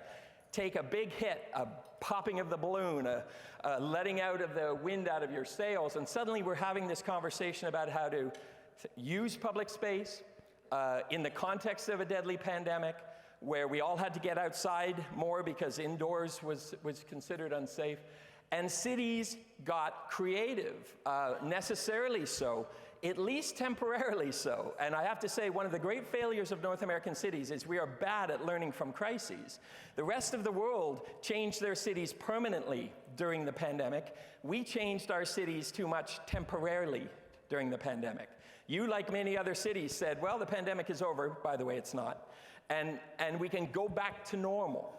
Speaker 21: take a big hit, a popping of the balloon, a letting out of the wind out of your sails, and suddenly we're having this conversation about how to use public space in the context of a deadly pandemic, where we all had to get outside more because indoors was considered unsafe. And cities got creative, necessarily so, at least temporarily so. And I have to say, one of the great failures of North American cities is we are bad at learning from crises. The rest of the world changed their cities permanently during the pandemic. We changed our cities too much temporarily during the pandemic. You, like many other cities, said, well, the pandemic is over. By the way, it's not. And we can go back to normal.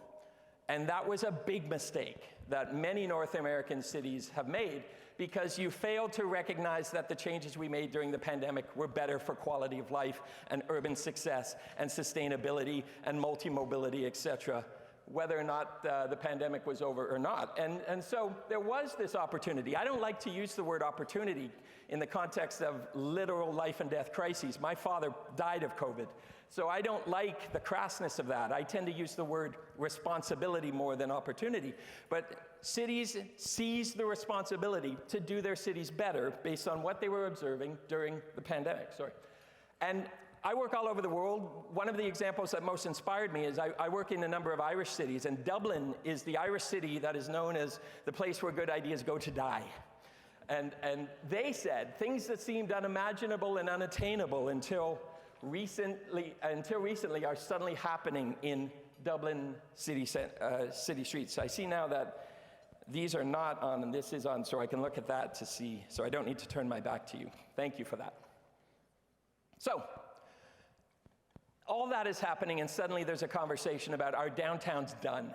Speaker 21: And that was a big mistake that many North American cities have made, because you failed to recognize that the changes we made during the pandemic were better for quality of life and urban success and sustainability and multi-mobility, et cetera, whether or not the pandemic was over or not. And so there was this opportunity. I don't like to use the word opportunity in the context of literal life and death crises. My father died of COVID, so I don't like the crassness of that. I tend to use the word responsibility more than opportunity. But cities seized the responsibility to do their cities better based on what they were observing during the pandemic. And I work all over the world. One of the examples that most inspired me is I work in a number of Irish cities, and Dublin is the Irish city that is known as the place where good ideas go to die. And they said things that seemed unimaginable and unattainable until recently are suddenly happening in Dublin city streets. I see now that these are not on and this is on, so I can look at that to see, so I don't need to turn my back to you. Thank you for that. So, all that is happening, and suddenly there's a conversation about our downtown's done.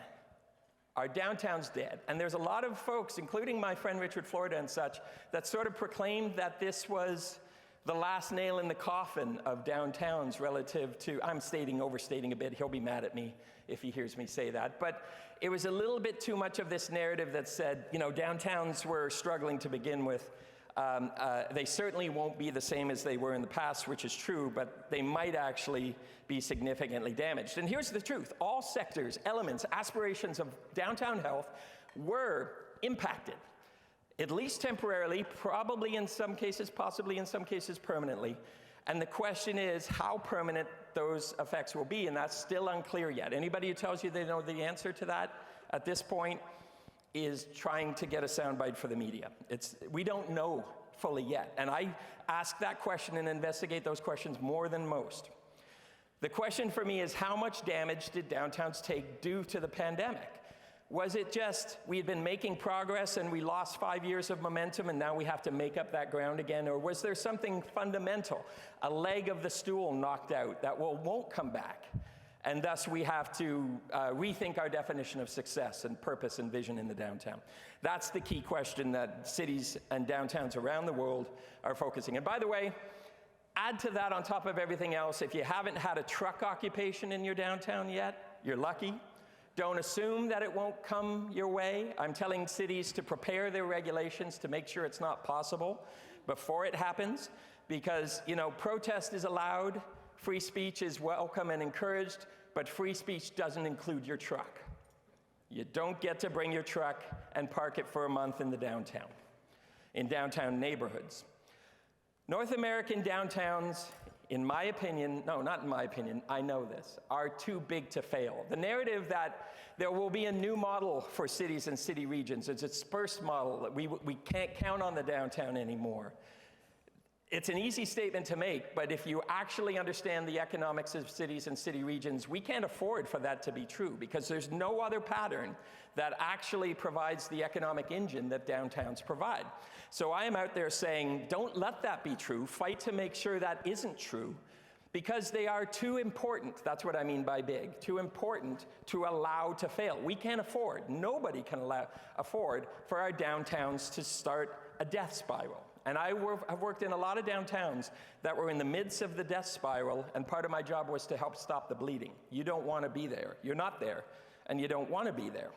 Speaker 21: Our downtown's dead. And there's a lot of folks, including my friend Richard Florida and such, that sort of proclaimed that this was the last nail in the coffin of downtowns relative to, I'm overstating a bit, he'll be mad at me if he hears me say that, but it was a little bit too much of this narrative that said, you know, downtowns were struggling to begin with. They certainly won't be the same as they were in the past, which is true, but they might actually be significantly damaged. And here's the truth. All sectors, elements, aspirations of downtown health were impacted, at least temporarily, probably in some cases, possibly in some cases permanently. And the question is how permanent those effects will be, and that's still unclear yet. Anybody who tells you they know the answer to that at this point is trying to get a soundbite for the media. We don't know fully yet, and I ask that question and investigate those questions more than most. The question for me is, how much damage did downtowns take due to the pandemic? Was it just we had been making progress and we lost 5 years of momentum and now we have to make up that ground again? Or was there something fundamental, a leg of the stool knocked out that won't come back? And thus we have to rethink our definition of success and purpose and vision in the downtown. That's the key question that cities and downtowns around the world are focusing. And by the way, add to that on top of everything else, if you haven't had a truck occupation in your downtown yet, you're lucky. Don't assume that it won't come your way. I'm telling cities to prepare their regulations to make sure it's not possible before it happens, because, you know, protest is allowed, free speech is welcome and encouraged, but free speech doesn't include your truck. You don't get to bring your truck and park it for a month in the downtown, in downtown neighborhoods. North American downtowns, in my opinion, no, not in my opinion, I know this, are too big to fail. The narrative that there will be a new model for cities and city regions, it's a dispersed model, that we can't count on the downtown anymore. It's an easy statement to make, but if you actually understand the economics of cities and city regions, we can't afford for that to be true because there's no other pattern that actually provides the economic engine that downtowns provide. So I am out there saying, don't let that be true. Fight to make sure that isn't true because they are too important. That's what I mean by big. Too important to allow to fail. We can't afford, nobody can afford for our downtowns to start a death spiral. And I've worked in a lot of downtowns that were in the midst of the death spiral, and part of my job was to help stop the bleeding. You don't want to be there. You're not there, and you don't want to be there.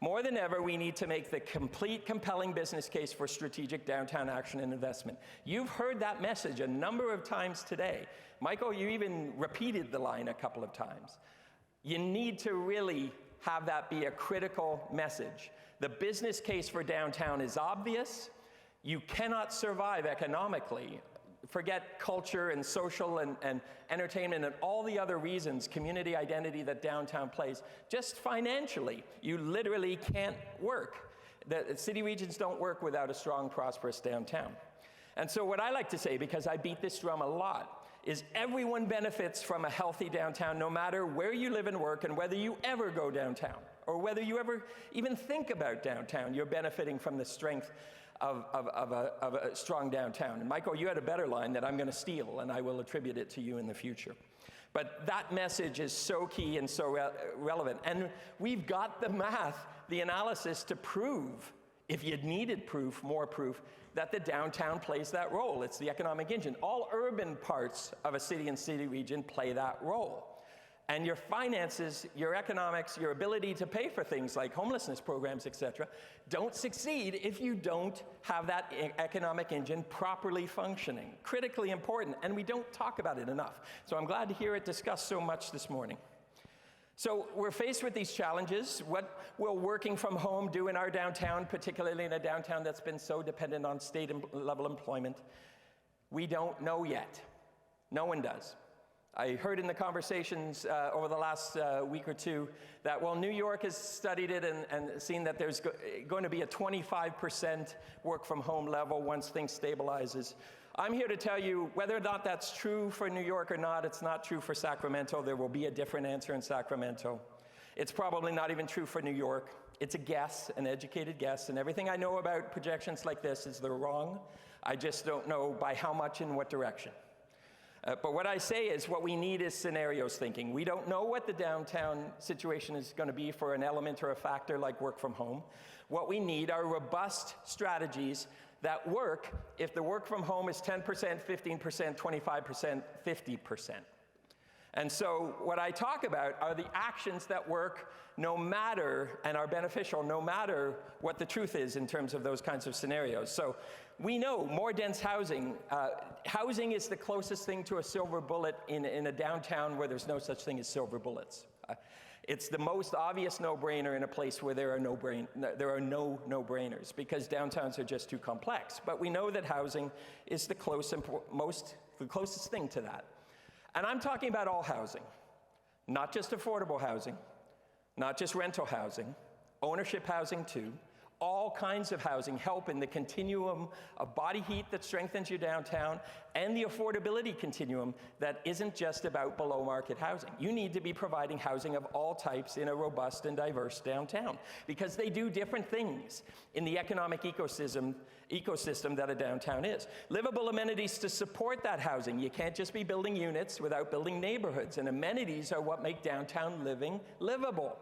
Speaker 21: More than ever, we need to make the complete, compelling business case for strategic downtown action and investment. You've heard that message a number of times today. Michael, you even repeated the line a couple of times. You need to really have that be a critical message. The business case for downtown is obvious. You cannot survive economically. Forget culture and social and entertainment and all the other reasons, community identity that downtown plays. Just financially, you literally can't work. The city regions don't work without a strong, prosperous downtown. And so what I like to say, because I beat this drum a lot, is everyone benefits from a healthy downtown no matter where you live and work and whether you ever go downtown or whether you ever even think about downtown. You're benefiting from the strength of a strong downtown. And Michael, you had a better line that I'm going to steal, and I will attribute it to you in the future. But that message is so key and so relevant. And we've got the math, the analysis to prove, if you needed proof, more proof, that the downtown plays that role. It's the economic engine. All urban parts of a city and city region play that role. And your finances, your economics, your ability to pay for things like homelessness programs, et cetera, don't succeed if you don't have that economic engine properly functioning. Critically important, and we don't talk about it enough. So I'm glad to hear it discussed so much this morning. So we're faced with these challenges. What will working from home do in our downtown, particularly in a downtown that's been so dependent on state-level employment? We don't know yet. No one does. I heard in the conversations over the last week or two that, well, New York has studied it and seen that there's going to be a 25% work from home level once things stabilizes. I'm here to tell you whether or not that's true for New York or not, it's not true for Sacramento. There will be a different answer in Sacramento. It's probably not even true for New York. It's a guess, an educated guess, and everything I know about projections like this is they're wrong. I just don't know by how much and what direction. But what I say is what we need is scenarios thinking. We don't know what the downtown situation is going to be for an element or a factor like work from home. What we need are robust strategies that work if the work from home is 10%, 15%, 25%, 50%. And so what I talk about are the actions that work no matter and are beneficial no matter what the truth is in terms of those kinds of scenarios. So we know more dense housing. Housing is the closest thing to a silver bullet in a downtown where there's no such thing as silver bullets. It's the most obvious no-brainer in a place where there are no no-brainers because downtowns are just too complex. But we know that housing is the closest thing to that. And I'm talking about all housing, not just affordable housing, not just rental housing, ownership housing too. All kinds of housing help in the continuum of body heat that strengthens your downtown and the affordability continuum that isn't just about below market housing. You need to be providing housing of all types in a robust and diverse downtown because they do different things in the economic ecosystem that a downtown is. Livable amenities to support that housing. You can't just be building units without building neighborhoods, and amenities are what make downtown living livable.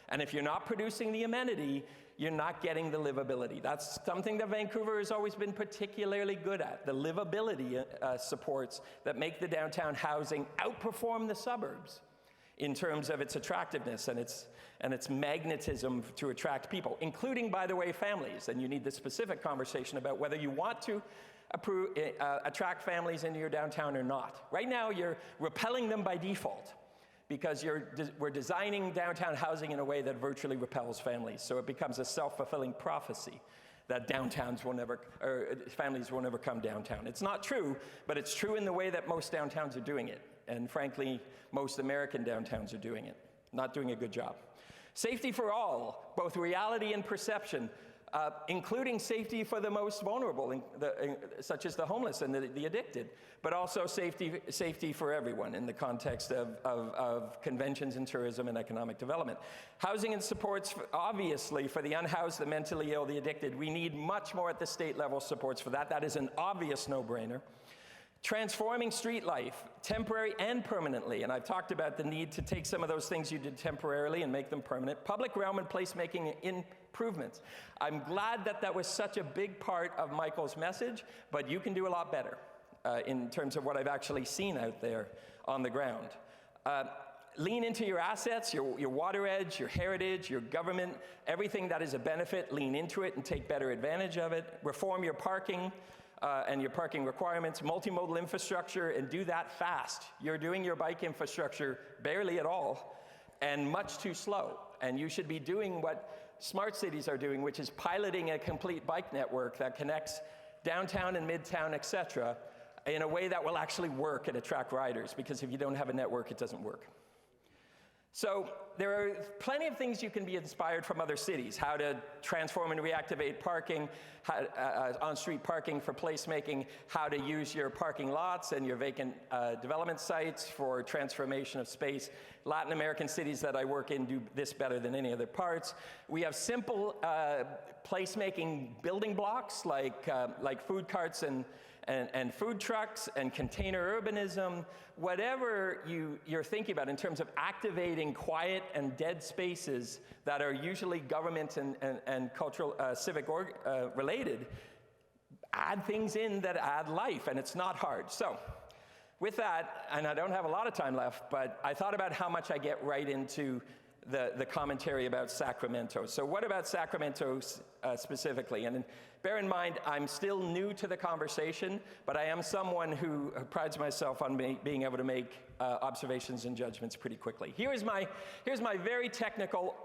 Speaker 21: And if you're not producing the amenity, you're not getting the livability. That's something that Vancouver has always been particularly good at, the livability supports that make the downtown housing outperform the suburbs in terms of its attractiveness and its magnetism to attract people, including, by the way, families. And you need the specific conversation about whether you want to attract families into your downtown or not. Right now, you're repelling them by default, because we're designing downtown housing in a way that virtually repels families. So it becomes a self-fulfilling prophecy that families will never come downtown. It's not true, but it's true in the way that most downtowns are doing it. And frankly, most American downtowns are doing it, not doing a good job. Safety for all, both reality and perception. including safety for the most vulnerable, such as the homeless and the addicted, but also safety for everyone in the context of conventions in tourism and economic development. Housing and supports, obviously, for the unhoused, the mentally ill, the addicted. We need much more at the state level supports for that. That is an obvious no-brainer. Transforming street life, temporary and permanently, and I've talked about the need to take some of those things you did temporarily and make them permanent. Public realm and placemaking improvements. I'm glad that that was such a big part of Michael's message, but you can do a lot better in terms of what I've actually seen out there on the ground. Lean into your assets, your water edge, your heritage, your government, everything that is a benefit, lean into it and take better advantage of it. Reform your parking and your parking requirements, multimodal infrastructure, and do that fast. You're doing your bike infrastructure barely at all and much too slow. And you should be doing what smart cities are doing, which is piloting a complete bike network that connects downtown and midtown, et cetera, in a way that will actually work and attract riders, because if you don't have a network, it doesn't work. So there are plenty of things you can be inspired from other cities, how to transform and reactivate parking, on-street parking for placemaking, how to use your parking lots and your vacant development sites for transformation of space. Latin American cities that I work in do this better than any other parts. We have simple placemaking building blocks like food carts and food trucks and container urbanism, whatever you're thinking about in terms of activating quiet and dead spaces that are usually government and cultural, civic related, add things in that add life, and it's not hard. So with that, and I don't have a lot of time left, but I thought about how much I get right into the commentary about Sacramento. So what about Sacramento specifically? And bear in mind, I'm still new to the conversation, but I am someone who prides myself on being able to make observations and judgments pretty quickly. Here's my very technical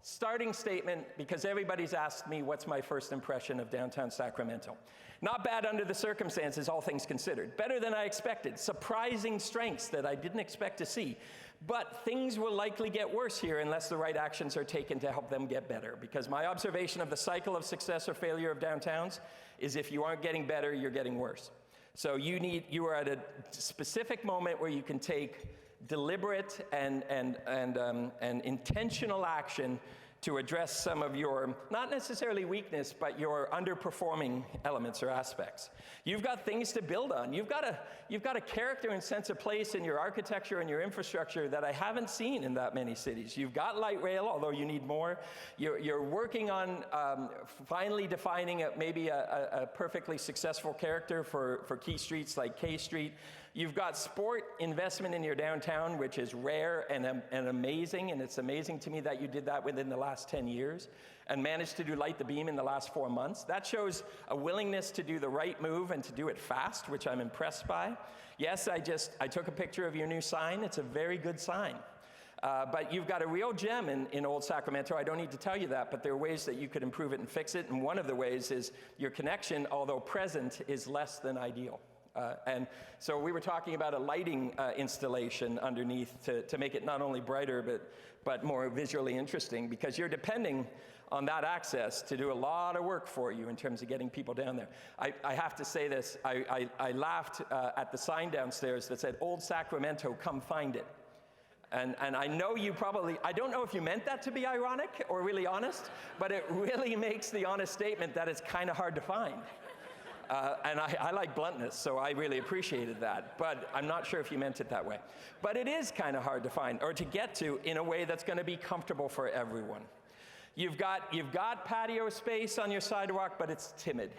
Speaker 21: starting statement, because everybody's asked me what's my first impression of downtown Sacramento. Not bad under the circumstances, all things considered. Better than I expected. Surprising strengths that I didn't expect to see. But things will likely get worse here unless the right actions are taken to help them get better. Because my observation of the cycle of success or failure of downtowns is if you aren't getting better, you're getting worse. So you are at a specific moment where you can take deliberate and intentional action to address some of your, not necessarily weakness, but your underperforming elements or aspects. You've got things to build on. You've got a character and sense of place in your architecture and your infrastructure that I haven't seen in that many cities. You've got light rail, although you need more. You're working on finally defining maybe a perfectly successful character for key streets like K Street. You've got sport investment in your downtown, which is rare and amazing, and it's amazing to me that you did that within the last 10 years and managed to do Light the Beam in the last 4 months. That shows a willingness to do the right move and to do it fast, which I'm impressed by. Yes, I took a picture of your new sign. It's a very good sign. But you've got a real gem in Old Sacramento. I don't need to tell you that, but there are ways that you could improve it and fix it, and one of the ways is your connection, although present, is less than ideal. And so we were talking about a lighting installation underneath to make it not only brighter, but more visually interesting, because you're depending on that access to do a lot of work for you in terms of getting people down there. I have to say this, I laughed at the sign downstairs that said, "Old Sacramento, come find it." And I know you probably, I don't know if you meant that to be ironic or really honest, but it really makes the honest statement that it's kind of hard to find. And I like bluntness, so I really appreciated that. But I'm not sure if you meant it that way. But it is kind of hard to find, or to get to, in a way that's going to be comfortable for everyone. You've got patio space on your sidewalk, but it's timid.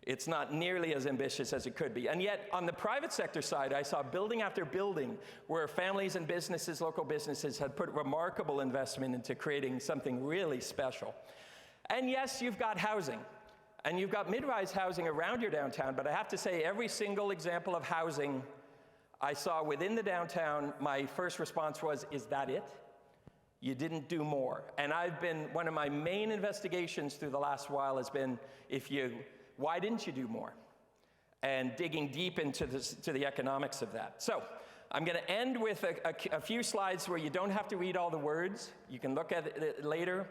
Speaker 21: It's not nearly as ambitious as it could be. And yet, on the private sector side, I saw building after building where families and businesses, local businesses, had put remarkable investment into creating something really special. And yes, you've got housing. And you've got mid-rise housing around your downtown, but I have to say every single example of housing I saw within the downtown, my first response was, is that it? You didn't do more. And one of my main investigations through the last while has been, why didn't you do more? And digging deep into the economics of that. So I'm going to end with a few slides where you don't have to read all the words. You can look at it later.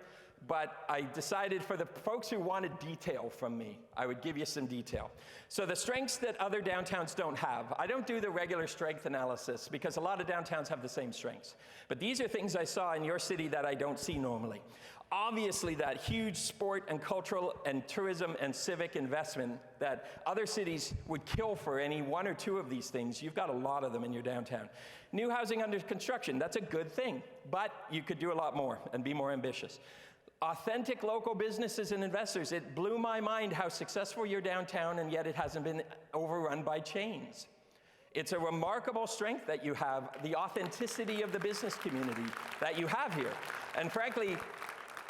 Speaker 21: But I decided for the folks who wanted detail from me, I would give you some detail. So the strengths that other downtowns don't have, I don't do the regular strength analysis because a lot of downtowns have the same strengths. But these are things I saw in your city that I don't see normally. Obviously, that huge sport and cultural and tourism and civic investment that other cities would kill for any one or two of these things, you've got a lot of them in your downtown. New housing under construction, that's a good thing, but you could do a lot more and be more ambitious. Authentic local businesses and investors, it blew my mind how successful your downtown, and yet it hasn't been overrun by chains. It's a remarkable strength that you have, the authenticity of the business community that you have here. And frankly,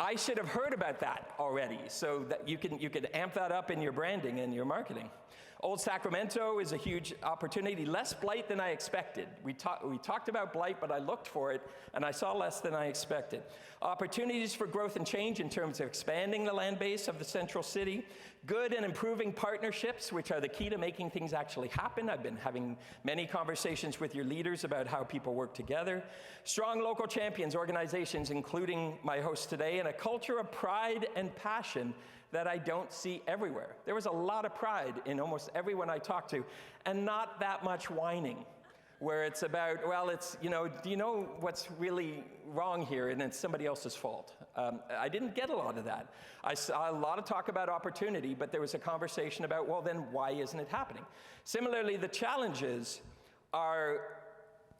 Speaker 21: I should have heard about that already, so that you could amp that up in your branding and your marketing. Old Sacramento is a huge opportunity, less blight than I expected. We talked about blight, but I looked for it, and I saw less than I expected. Opportunities for growth and change in terms of expanding the land base of the central city, good and improving partnerships, which are the key to making things actually happen. I've been having many conversations with your leaders about how people work together. Strong local champions, organizations, including my host today, and a culture of pride and passion that I don't see everywhere. There was a lot of pride in almost everyone I talked to, and not that much whining, where it's about, well, it's, you know, do you know what's really wrong here, and it's somebody else's fault. I didn't get a lot of that. I saw a lot of talk about opportunity, but there was a conversation about, well, then why isn't it happening? Similarly, the challenges are,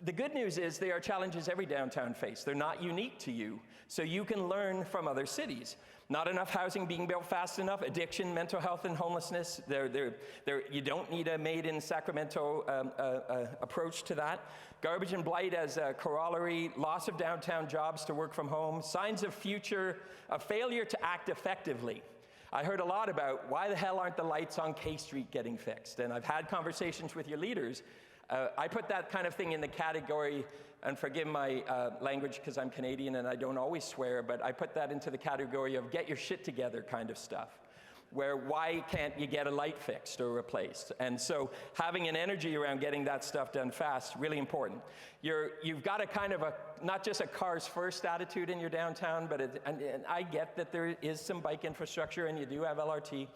Speaker 21: the good news is they are challenges every downtown faces. They're not unique to you, so you can learn from other cities. Not enough housing being built fast enough, addiction, mental health, and homelessness. You don't need a made-in-Sacramento approach to that. Garbage and blight as a corollary, loss of downtown jobs to work from home, signs of failure to act effectively. I heard a lot about why the hell aren't the lights on K Street getting fixed? And I've had conversations with your leaders. I put that kind of thing in the category, and forgive my language because I'm Canadian and I don't always swear, but I put that into the category of get your shit together kind of stuff, where why can't you get a light fixed or replaced? And so having an energy around getting that stuff done fast, really important. You've got a kind of not just a cars first attitude in your downtown, but and I get that there is some bike infrastructure and you do have LRT,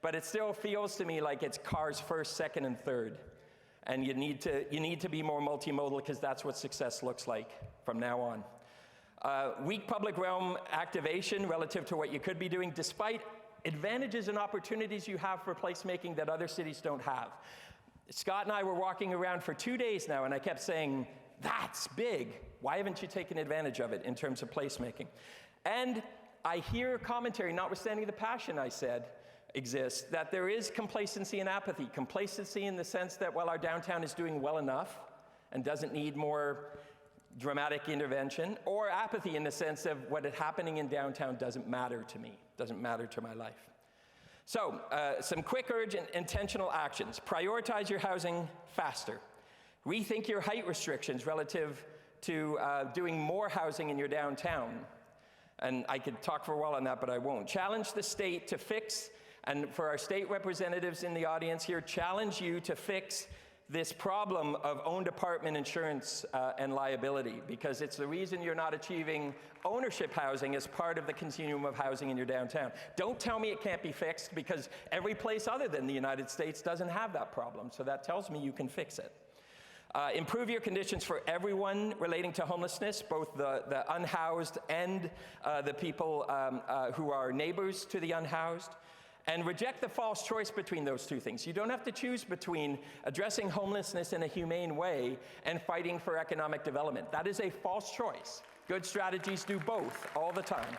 Speaker 21: but it still feels to me like it's cars first, second, and third. And you need to be more multimodal because that's what success looks like from now on. Weak public realm activation relative to what you could be doing, despite advantages and opportunities you have for placemaking that other cities don't have. Scott and I were walking around for 2 days now, and I kept saying, that's big. Why haven't you taken advantage of it in terms of placemaking? And I hear commentary, notwithstanding the passion I said, exists, that there is complacency and apathy. Complacency in the sense that, well, our downtown is doing well enough and doesn't need more dramatic intervention, or apathy in the sense of what is happening in downtown doesn't matter to me, doesn't matter to my life. So, some quick, urgent, intentional actions. Prioritize your housing faster. Rethink your height restrictions relative to doing more housing in your downtown. And I could talk for a while on that, but I won't. Challenge the state to fix, and for our state representatives in the audience here, challenge you to fix this problem of owned apartment insurance and liability, because it's the reason you're not achieving ownership housing as part of the continuum of housing in your downtown. Don't tell me it can't be fixed, because every place other than the United States doesn't have that problem, so that tells me you can fix it. Improve your conditions for everyone relating to homelessness, both the unhoused and the people who are neighbors to the unhoused. And reject the false choice between those two things. You don't have to choose between addressing homelessness in a humane way and fighting for economic development. That is a false choice. Good strategies do both all the time.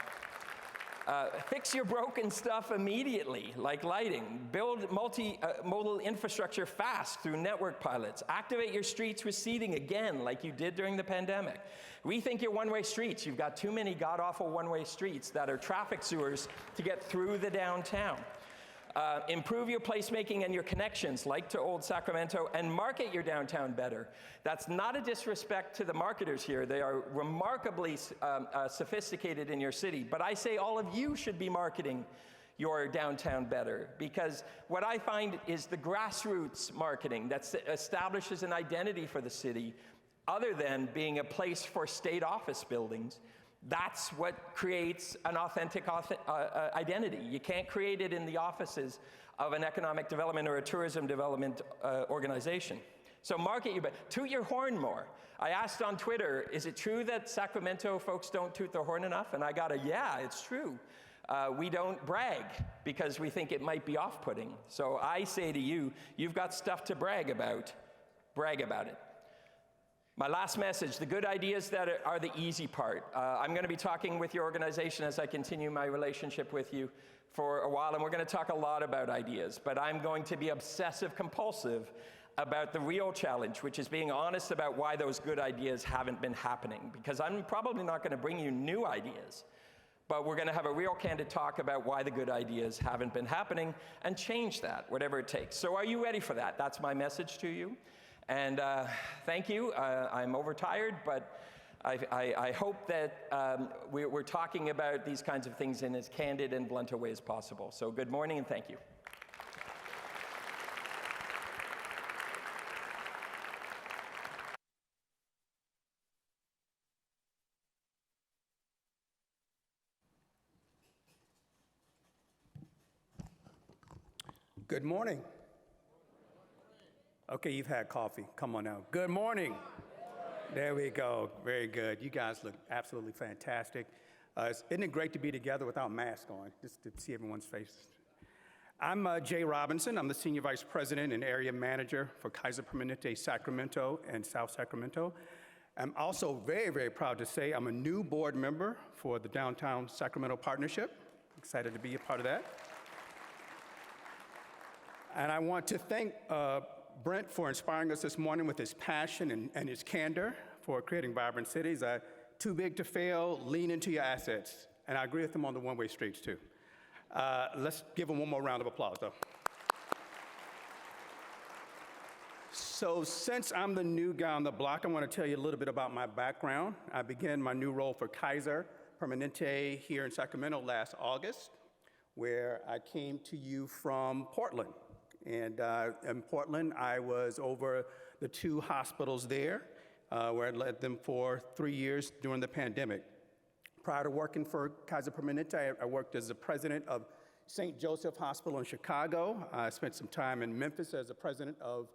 Speaker 21: Fix your broken stuff immediately, like lighting. Build multimodal infrastructure fast through network pilots. Activate your streets with seating again, like you did during the pandemic. Rethink your one-way streets. You've got too many god-awful one-way streets that are traffic sewers to get through the downtown. Improve your placemaking and your connections, like to Old Sacramento, and market your downtown better. That's not a disrespect to the marketers here. They are remarkably sophisticated in your city, but I say all of you should be marketing your downtown better, because what I find is the grassroots marketing that establishes an identity for the city other than being a place for state office buildings. That's what creates an authentic identity. You can't create it in the offices of an economic development or a tourism development organization. So market your, toot your horn more. I asked on Twitter, is it true that Sacramento folks don't toot their horn enough? And I got a, yeah, it's true. We don't brag because we think it might be off-putting. So I say to you, you've got stuff to brag about it. My last message, the good ideas that are the easy part. I'm going to be talking with your organization as I continue my relationship with you for a while, and we're going to talk a lot about ideas, but I'm going to be obsessive compulsive about the real challenge, which is being honest about why those good ideas haven't been happening, because I'm probably not going to bring you new ideas, but we're going to have a real candid talk about why the good ideas haven't been happening and change that, whatever it takes. So are you ready for that? That's my message to you. And thank you. I'm overtired, but I hope that we're talking about these kinds of things in as candid and blunt a way as possible. So good morning and thank you.
Speaker 1: Good morning. Okay, you've had coffee. Come on now. Good morning. There we go. Very good. You guys look absolutely fantastic. Isn't it great to be together without masks on, just to see everyone's faces? I'm Jay Robinson. I'm the Senior Vice President and Area Manager for Kaiser Permanente Sacramento and South Sacramento. I'm also very, very proud to say I'm a new board member for the Downtown Sacramento Partnership. Excited to be a part of that. And I want to thank Brent for inspiring us this morning with his passion and his candor for creating vibrant cities. Too big to fail, lean into your assets. And I agree with him on the one-way streets too. Let's give him one more round of applause though. So since I'm the new guy on the block, I want to tell you a little bit about my background. I began my new role for Kaiser Permanente here in Sacramento last August, where I came to you from Portland. And in Portland, I was over the 2 hospitals there, where I led them for 3 years during the pandemic. Prior to working for Kaiser Permanente, I worked as the president of St. Joseph Hospital in Chicago. I spent some time in Memphis as the president of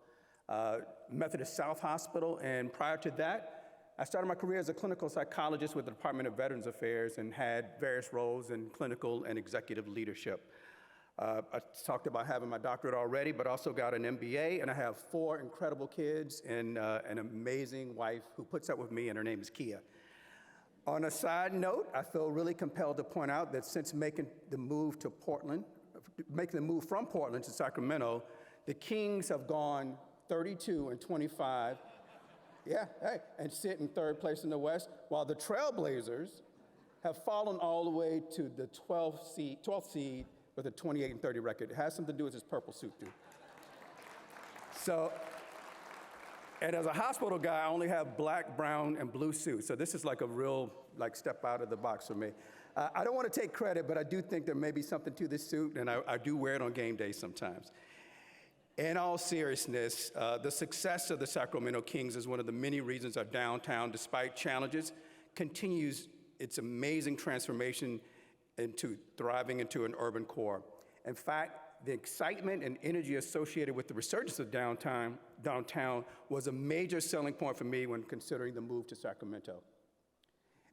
Speaker 1: Methodist South Hospital. And prior to that, I started my career as a clinical psychologist with the Department of Veterans Affairs and had various roles in clinical and executive leadership. I talked about having my doctorate already, but also got an MBA, and I have 4 incredible kids and an amazing wife who puts up with me, and her name is Kia. On a side note, I feel really compelled to point out that since making the move from Portland to Sacramento, the Kings have gone 32-25, and sit in 3rd place in the West, while the Trailblazers have fallen all the way to the 12th seed with a 28-30 record. It has something to do with his purple suit, dude. So, and as a hospital guy, I only have black, brown, and blue suits. So this is like a real step out of the box for me. I don't want to take credit, but I do think there may be something to this suit, and I do wear it on game day sometimes. In all seriousness, the success of the Sacramento Kings is one of the many reasons our downtown, despite challenges, continues its amazing transformation into thriving into an urban core. In fact, the excitement and energy associated with the resurgence of downtown was a major selling point for me when considering the move to Sacramento.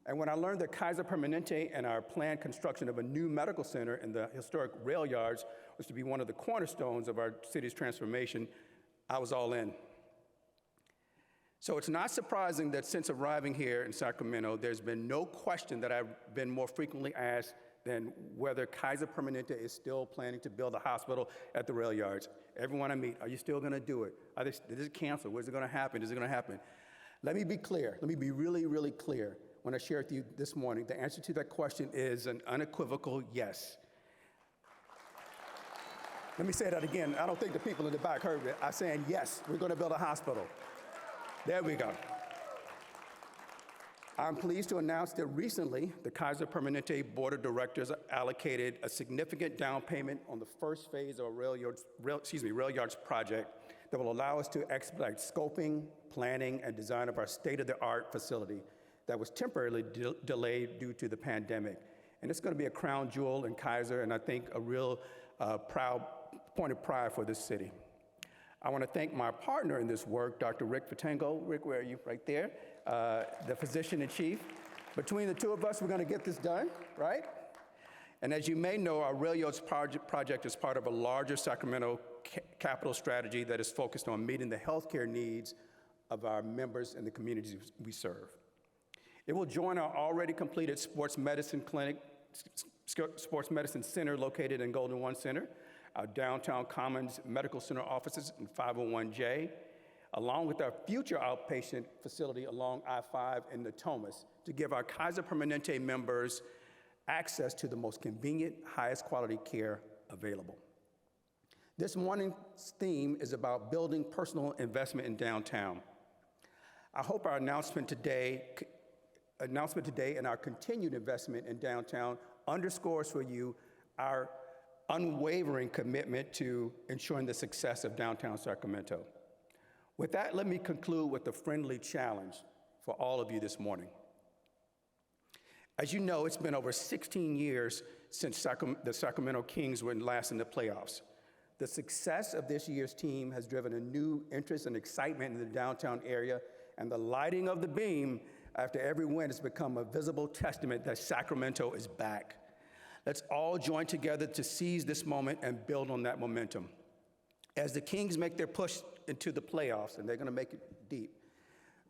Speaker 1: And when I learned that Kaiser Permanente and our planned construction of a new medical center in the historic rail yards was to be one of the cornerstones of our city's transformation, I was all in. So it's not surprising that since arriving here in Sacramento, there's been no question that I've been more frequently asked than whether Kaiser Permanente is still planning to build a hospital at the rail yards. Everyone I meet, are you still gonna do it? Is it canceled? When's it gonna happen? Is it gonna happen? Let me be clear. Let me be really, really clear when I share with you this morning. The answer to that question is an unequivocal yes. Let me say that again. I don't think the people in the back heard it. I'm saying yes, we're gonna build a hospital. There we go. I'm pleased to announce that recently, the Kaiser Permanente Board of Directors allocated a significant down payment on the first phase of a rail yards project that will allow us to expedite scoping, planning, and design of our state-of-the-art facility that was temporarily delayed due to the pandemic. And it's going to be a crown jewel in Kaiser, and I think a real proud point of pride for this city. I want to thank my partner in this work, Dr. Rick Fatango. Rick, where are you? Right there, the physician-in-chief. Between the two of us, we're going to get this done, right? And as you may know, our Rail Yards project is part of a larger Sacramento capital strategy that is focused on meeting the healthcare needs of our members and the communities we serve. It will join our already completed sports medicine center located in Golden One Center, our downtown Commons Medical Center offices in 501J, along with our future outpatient facility along I-5 in Natomas, to give our Kaiser Permanente members access to the most convenient, highest quality care available. This morning's theme is about building personal investment in downtown. I hope our announcement today and our continued investment in downtown underscores for you our unwavering commitment to ensuring the success of downtown Sacramento. With that, let me conclude with a friendly challenge for all of you this morning. As you know, it's been over 16 years since the Sacramento Kings were last in the playoffs. The success of this year's team has driven a new interest and excitement in the downtown area, and the lighting of the beam after every win has become a visible testament that Sacramento is back. Let's all join together to seize this moment and build on that momentum. As the Kings make their push into the playoffs, and they're going to make it deep,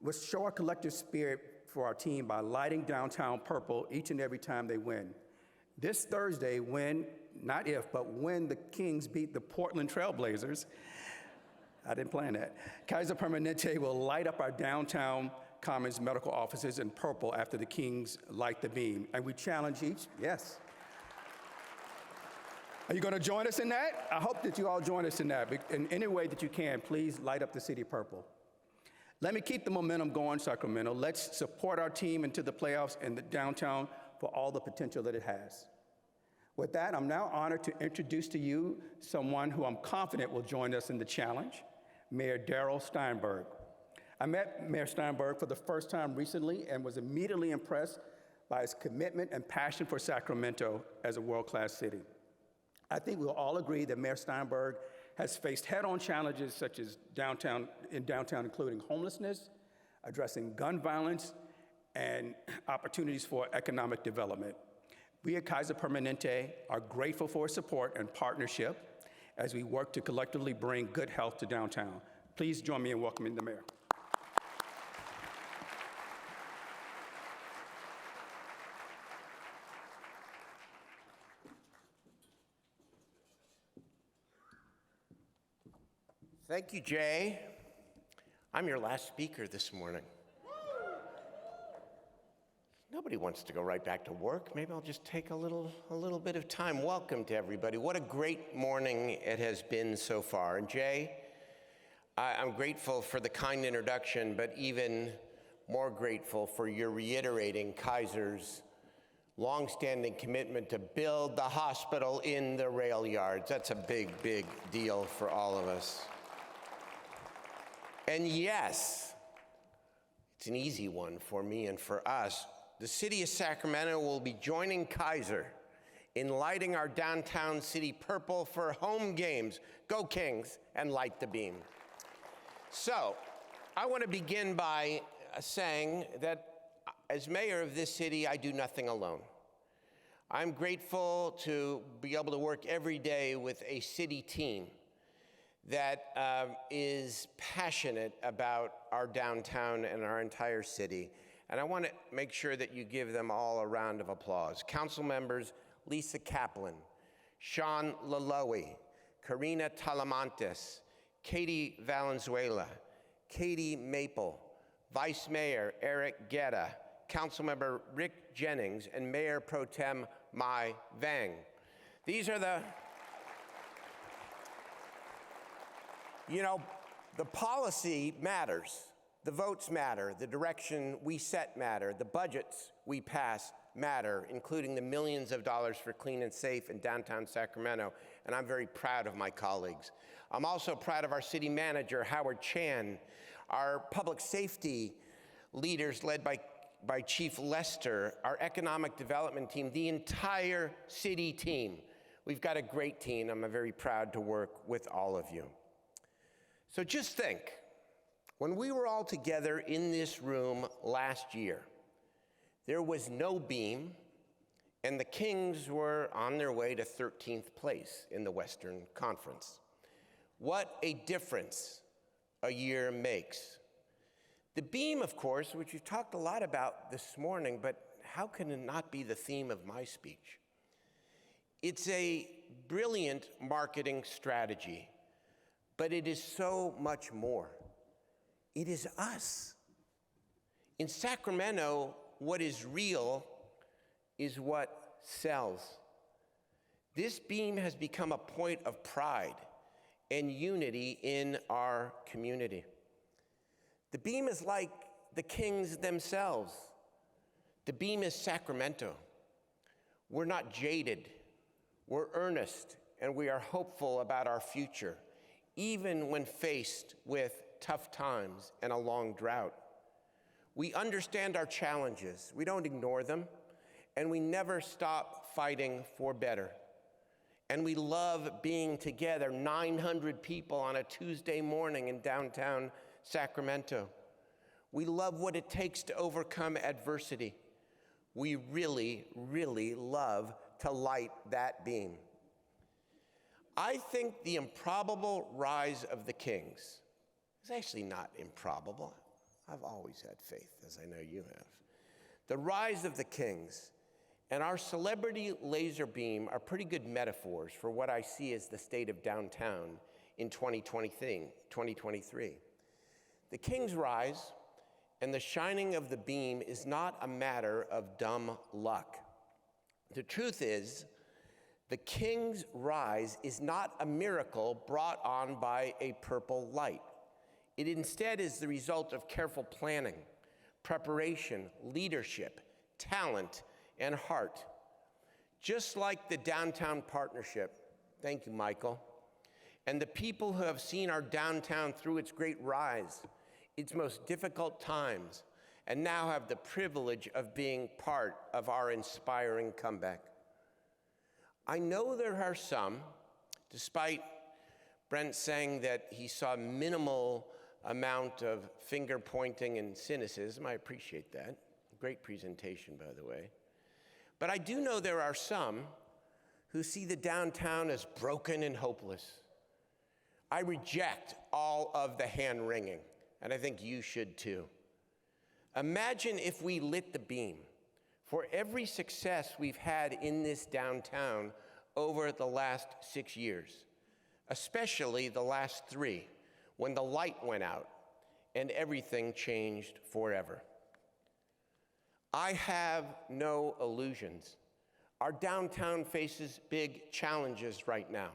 Speaker 1: let's show our collective spirit for our team by lighting downtown purple each and every time they win. This Thursday, when the Kings beat the Portland Trailblazers, I didn't plan that, Kaiser Permanente will light up our downtown Commons medical offices in purple after the Kings light the beam. And we challenge each, yes. Are you going to join us in that? I hope that you all join us in that. In any way that you can, please light up the city purple. Let me keep the momentum going, Sacramento. Let's support our team into the playoffs and the downtown for all the potential that it has. With that, I'm now honored to introduce to you someone who I'm confident will join us in the challenge, Mayor Darrell Steinberg. I met Mayor Steinberg for the first time recently and was immediately impressed by his commitment and passion for Sacramento as a world-class city. I think we'll all agree that Mayor Steinberg has faced head-on challenges such as downtown, including homelessness, addressing gun violence, and opportunities for economic development. We at Kaiser Permanente are grateful for his support and partnership as we work to collectively bring good health to downtown. Please join me in welcoming the mayor.
Speaker 2: Thank you, Jay. I'm your last speaker this morning. Nobody wants to go right back to work. Maybe I'll just take a little bit of time. Welcome to everybody. What a great morning it has been so far. And Jay, I'm grateful for the kind introduction, but even more grateful for your reiterating Kaiser's longstanding commitment to build the hospital in the rail yards. That's a big, big deal for all of us. And yes, it's an easy one for me and for us. The city of Sacramento will be joining Kaiser in lighting our downtown city purple for home games. Go Kings, and light the beam. So, I want to begin by saying that as mayor of this city, I do nothing alone. I'm grateful to be able to work every day with a city team that is passionate about our downtown and our entire city. And I want to make sure that you give them all a round of applause. Council members Lisa Kaplan, Sean Laloe, Karina Talamantes, Katie Valenzuela, Katie Maple, Vice Mayor Eric Guetta, Councilmember Rick Jennings, and Mayor Pro Tem Mai Vang. These are the policy matters. The votes matter. The direction we set matter. The budgets we pass matter, including the millions of dollars for clean and safe in downtown Sacramento, and I'm very proud of my colleagues. I'm also proud of our city manager, Howard Chan, our public safety leaders led by Chief Lester, our economic development team, the entire city team. We've got a great team. I'm very proud to work with all of you. So just think, when we were all together in this room last year, there was no beam, and the Kings were on their way to 13th place in the Western Conference. What a difference a year makes. The beam, of course, which we've talked a lot about this morning, but how can it not be the theme of my speech? It's a brilliant marketing strategy, but it is so much more. It is us. In Sacramento, what is real is what sells. This beam has become a point of pride and unity in our community. The beam is like the Kings themselves. The beam is Sacramento. We're not jaded. We're earnest, and we are hopeful about our future, even when faced with tough times and a long drought. We understand our challenges. We don't ignore them, and we never stop fighting for better. And we love being together, 900 people on a Tuesday morning in downtown Sacramento. We love what it takes to overcome adversity. We really, really love to light that beam. I think the improbable rise of the Kings is actually not improbable. I've always had faith, as I know you have. The rise of the Kings and our celebrity laser beam are pretty good metaphors for what I see as the state of downtown in 2023. The Kings rise, and the shining of the beam is not a matter of dumb luck. The truth is, the King's rise is not a miracle brought on by a purple light. It instead is the result of careful planning, preparation, leadership, talent, and heart. Just like the Downtown Partnership, thank you, Michael, and the people who have seen our downtown through its great rise, its most difficult times, and now have the privilege of being part of our inspiring comeback. I know there are some, despite Brent saying that he saw minimal amount of finger pointing and cynicism. I appreciate that. Great presentation, by the way. But I do know there are some who see the downtown as broken and hopeless. I reject all of the hand-wringing, and I think you should too. Imagine if we lit the beam for every success we've had in this downtown over the last 6 years, especially the last 3, when the light went out and everything changed forever. I have no illusions. Our downtown faces big challenges right now.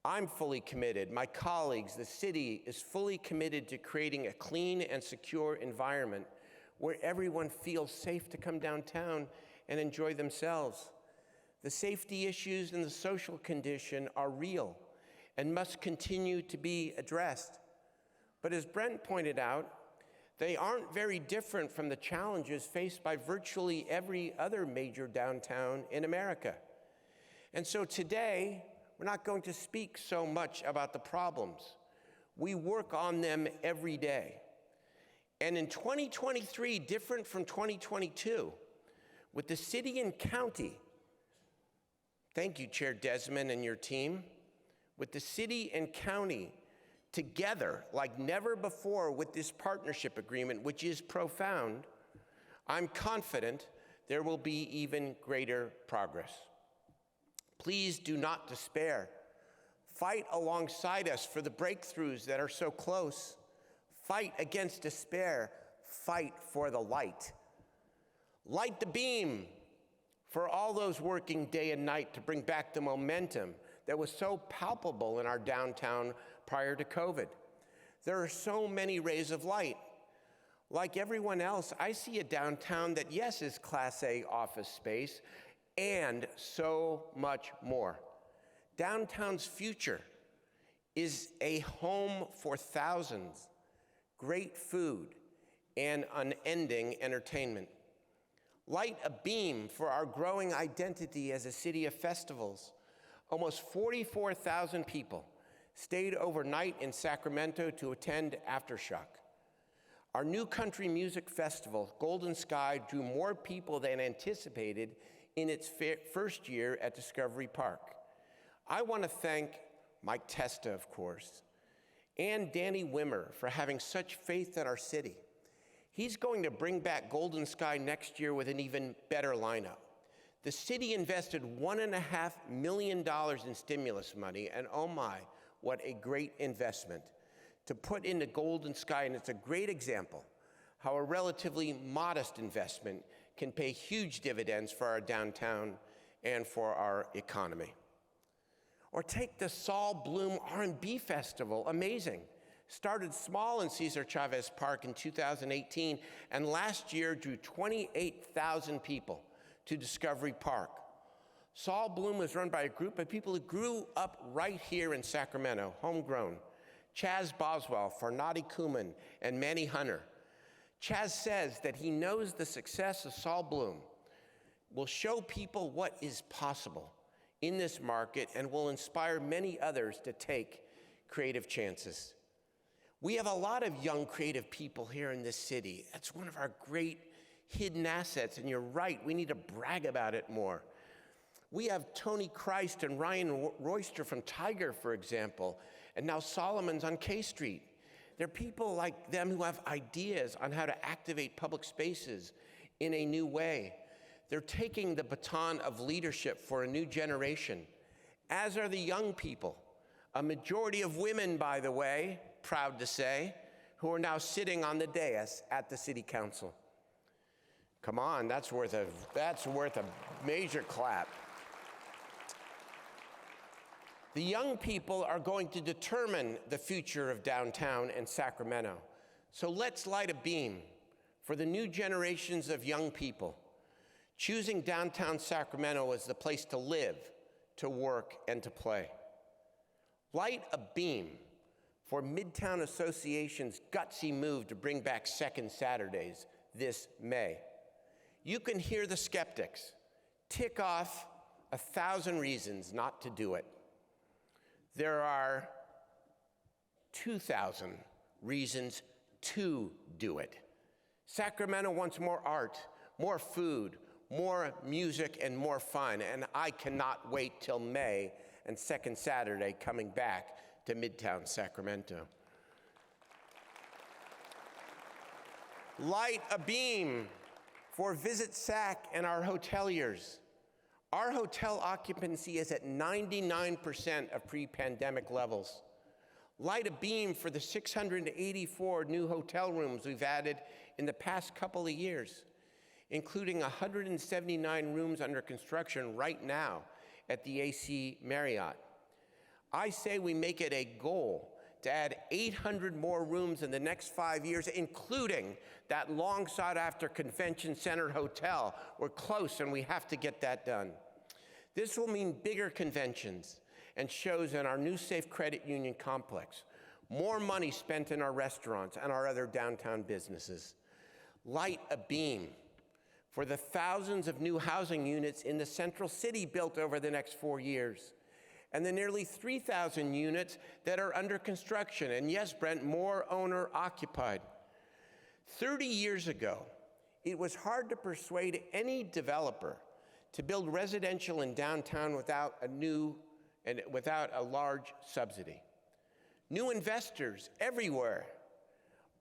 Speaker 2: I'm fully committed. My colleagues, the city is fully committed to creating a clean and secure environment where everyone feels safe to come downtown and enjoy themselves. The safety issues and the social condition are real and must continue to be addressed. But as Brent pointed out, they aren't very different from the challenges faced by virtually every other major downtown in America. And so today, we're not going to speak so much about the problems. We work on them every day. And in 2023, different from 2022, with the city and county, thank you, Chair Desmond and your team, with the city and county together like never before with this partnership agreement, which is profound, I'm confident there will be even greater progress. Please do not despair. Fight alongside us for the breakthroughs that are so close. Fight against despair. Fight for the light. Light the beam for all those working day and night to bring back the momentum that was so palpable in our downtown prior to COVID. There are so many rays of light. Like everyone else, I see a downtown that, yes, is Class A office space and so much more. Downtown's future is a home for thousands, great food, and unending entertainment. Light a beam for our growing identity as a city of festivals. Almost 44,000 people stayed overnight in Sacramento to attend Aftershock. Our new country music festival, Golden Sky, drew more people than anticipated in its first year at Discovery Park. I want to thank Mike Testa, of course, and Danny Wimmer for having such faith in our city. He's going to bring back Golden Sky next year with an even better lineup. The city invested $1.5 million in stimulus money, and oh my, what a great investment to put into Golden Sky, and it's a great example how a relatively modest investment can pay huge dividends for our downtown and for our economy. Or take the Saul Bloom R&B Festival, amazing. Started small in Cesar Chavez Park in 2018, and last year drew 28,000 people to Discovery Park. Saul Bloom was run by a group of people who grew up right here in Sacramento, homegrown. Chaz Boswell, Farnadi Kuman, and Manny Hunter. Chaz says that he knows the success of Saul Bloom will show people what is possible in this market and will inspire many others to take creative chances. We have a lot of young creative people here in this city. That's one of our great hidden assets, and you're right, we need to brag about it more. We have Tony Christ and Ryan Royster from Tiger, for example, and now Solomon's on K Street. There are people like them who have ideas on how to activate public spaces in a new way. They're taking the baton of leadership for a new generation, as are the young people. A majority of women, by the way, proud to say, who are now sitting on the dais at the city council. Come on, that's worth a major clap. The young people are going to determine the future of downtown and Sacramento. So let's light a beam for the new generations of young people, choosing downtown Sacramento as the place to live, to work, and to play. Light a beam for Midtown Association's gutsy move to bring back Second Saturdays this May. You can hear the skeptics tick off 1,000 reasons not to do it. There are 2,000 reasons to do it. Sacramento wants more art, more food, more music, and more fun, and I cannot wait till May and Second Saturday coming back to Midtown Sacramento. Light a beam for Visit Sac and our hoteliers. Our hotel occupancy is at 99% of pre-pandemic levels. Light a beam for the 684 new hotel rooms we've added in the past couple of years, including 179 rooms under construction right now at the AC Marriott. I say we make it a goal to add 800 more rooms in the next 5 years, including that long sought-after convention center hotel. We're close, and we have to get that done. This will mean bigger conventions and shows in our new Safe Credit Union complex, more money spent in our restaurants and our other downtown businesses. Light a beam for the thousands of new housing units in the Central City built over the next 4 years, and the nearly 3,000 units that are under construction, and yes, Brent, more owner-occupied. 30 years ago, it was hard to persuade any developer to build residential in downtown without a large subsidy. New investors everywhere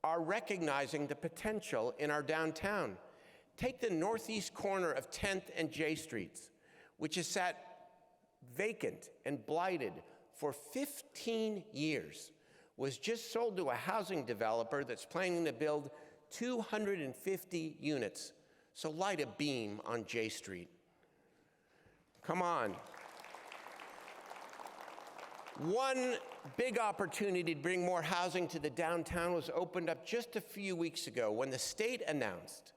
Speaker 2: are recognizing the potential in our downtown. Take the northeast corner of 10th and J Streets, which has sat vacant and blighted for 15 years, was just sold to a housing developer that's planning to build 250 units. So light a beam on J Street. Come on. big opportunity to bring more housing to the downtown was opened up just a few weeks ago when the state announced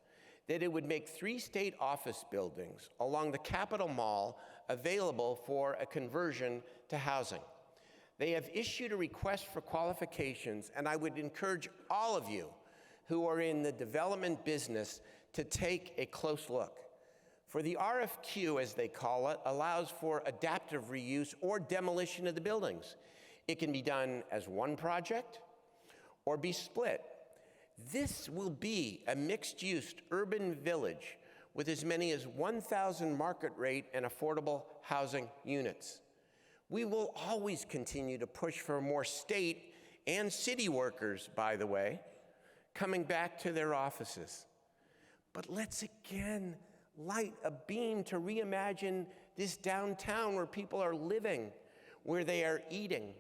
Speaker 2: that it would make 3 state office buildings along the Capitol Mall available for a conversion to housing. They have issued a request for qualifications, and I would encourage all of you who are in the development business to take a close look. For the RFQ, as they call it, allows for adaptive reuse or demolition of the buildings. It can be done as one project or be split. This will be a mixed-use urban village with as many as 1,000 market rate and affordable housing units. We will always continue to push for more state and city workers, by the way, coming back to their offices. But let's again light a beam to reimagine this downtown where people are living, where they are eating,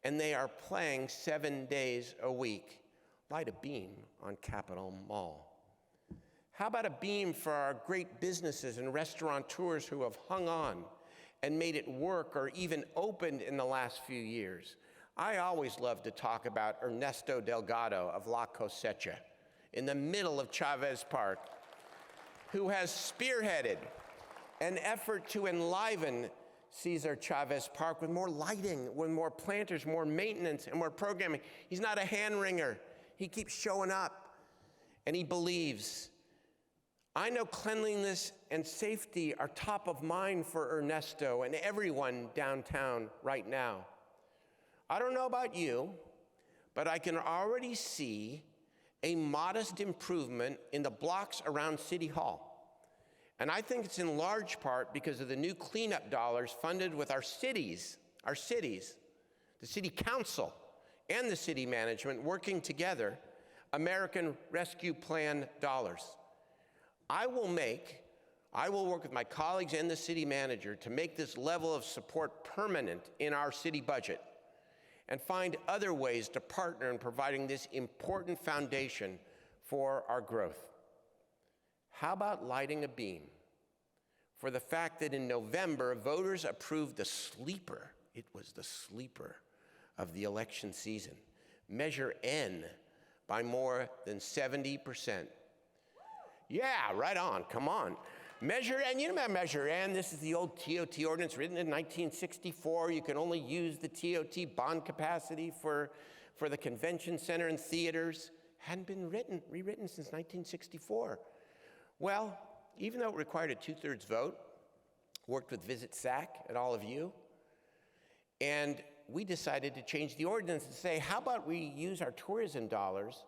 Speaker 2: and they are playing 7 days a week. Light a beam on Capitol Mall. How about a beam for our great businesses and restaurateurs who have hung on and made it work or even opened in the last few years? I always love to talk about Ernesto Delgado of La Cosecha in the middle of Chavez Park, who has spearheaded an effort to enliven Cesar Chavez Park with more lighting, with more planters, more maintenance, and more programming. He's not a hand-wringer. He keeps showing up, and he believes. I know cleanliness and safety are top of mind for Ernesto and everyone downtown right now. I don't know about you, but I can already see a modest improvement in the blocks around City Hall. And I think it's in large part because of the new cleanup dollars funded with our cities, the city council and the city management working together, American Rescue Plan dollars. I will work with my colleagues and the city manager to make this level of support permanent in our city budget and find other ways to partner in providing this important foundation for our growth. How about lighting a beam for the fact that in November, voters approved the sleeper, it was the sleeper of the election season, Measure N, by more than 70%. Yeah, right on, come on. Measure N, you know about Measure N, this is the old TOT ordinance written in 1964. You can only use the TOT bond capacity for the convention center and theaters. Hadn't been rewritten since 1964. Well, even though it required a 2/3 vote, worked with Visit SAC and all of you, and we decided to change the ordinance and say, how about we use our tourism dollars,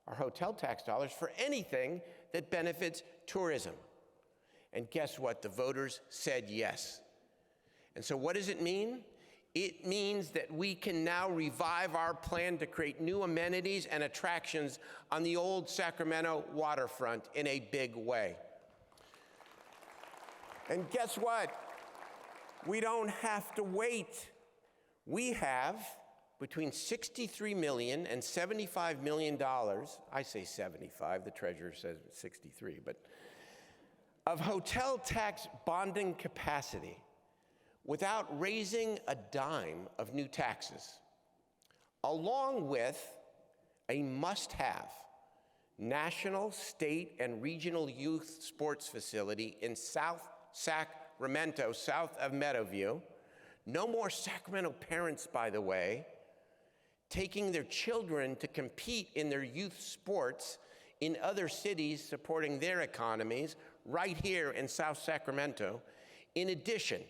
Speaker 2: our hotel tax dollars, for anything that benefits tourism? And guess what? The voters said yes. And so what does it mean? It means that we can now revive our plan to create new amenities and attractions on the old Sacramento waterfront in a big way. And guess what? We don't have to wait. We have between $63 million and $75 million, I say 75, the treasurer says 63, but of hotel tax bonding capacity without raising a dime of new taxes, along with a must-have national, state, and regional youth sports facility in South Sacramento, south of Meadowview. No more Sacramento parents, by the way, taking their children to compete in their youth sports in other cities supporting their economies right here in South Sacramento. In addition,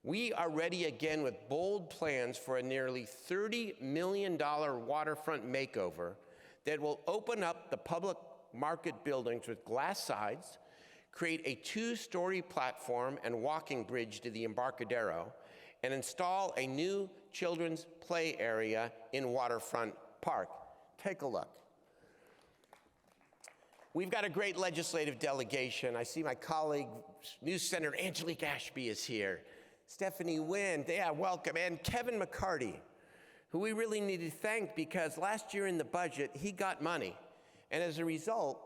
Speaker 2: we are ready again with bold plans for a nearly $30 million waterfront makeover that will open up the public market buildings with glass sides, create a 2-story platform and walking bridge to the Embarcadero, and install a new children's play area in Waterfront Park. Take a look. We've got a great legislative delegation. I see my colleague, News Senator Angelique Ashby is here. Stephanie Wynn, yeah, welcome. And Kevin McCarty, who we really need to thank because last year in the budget, he got money. And as a result,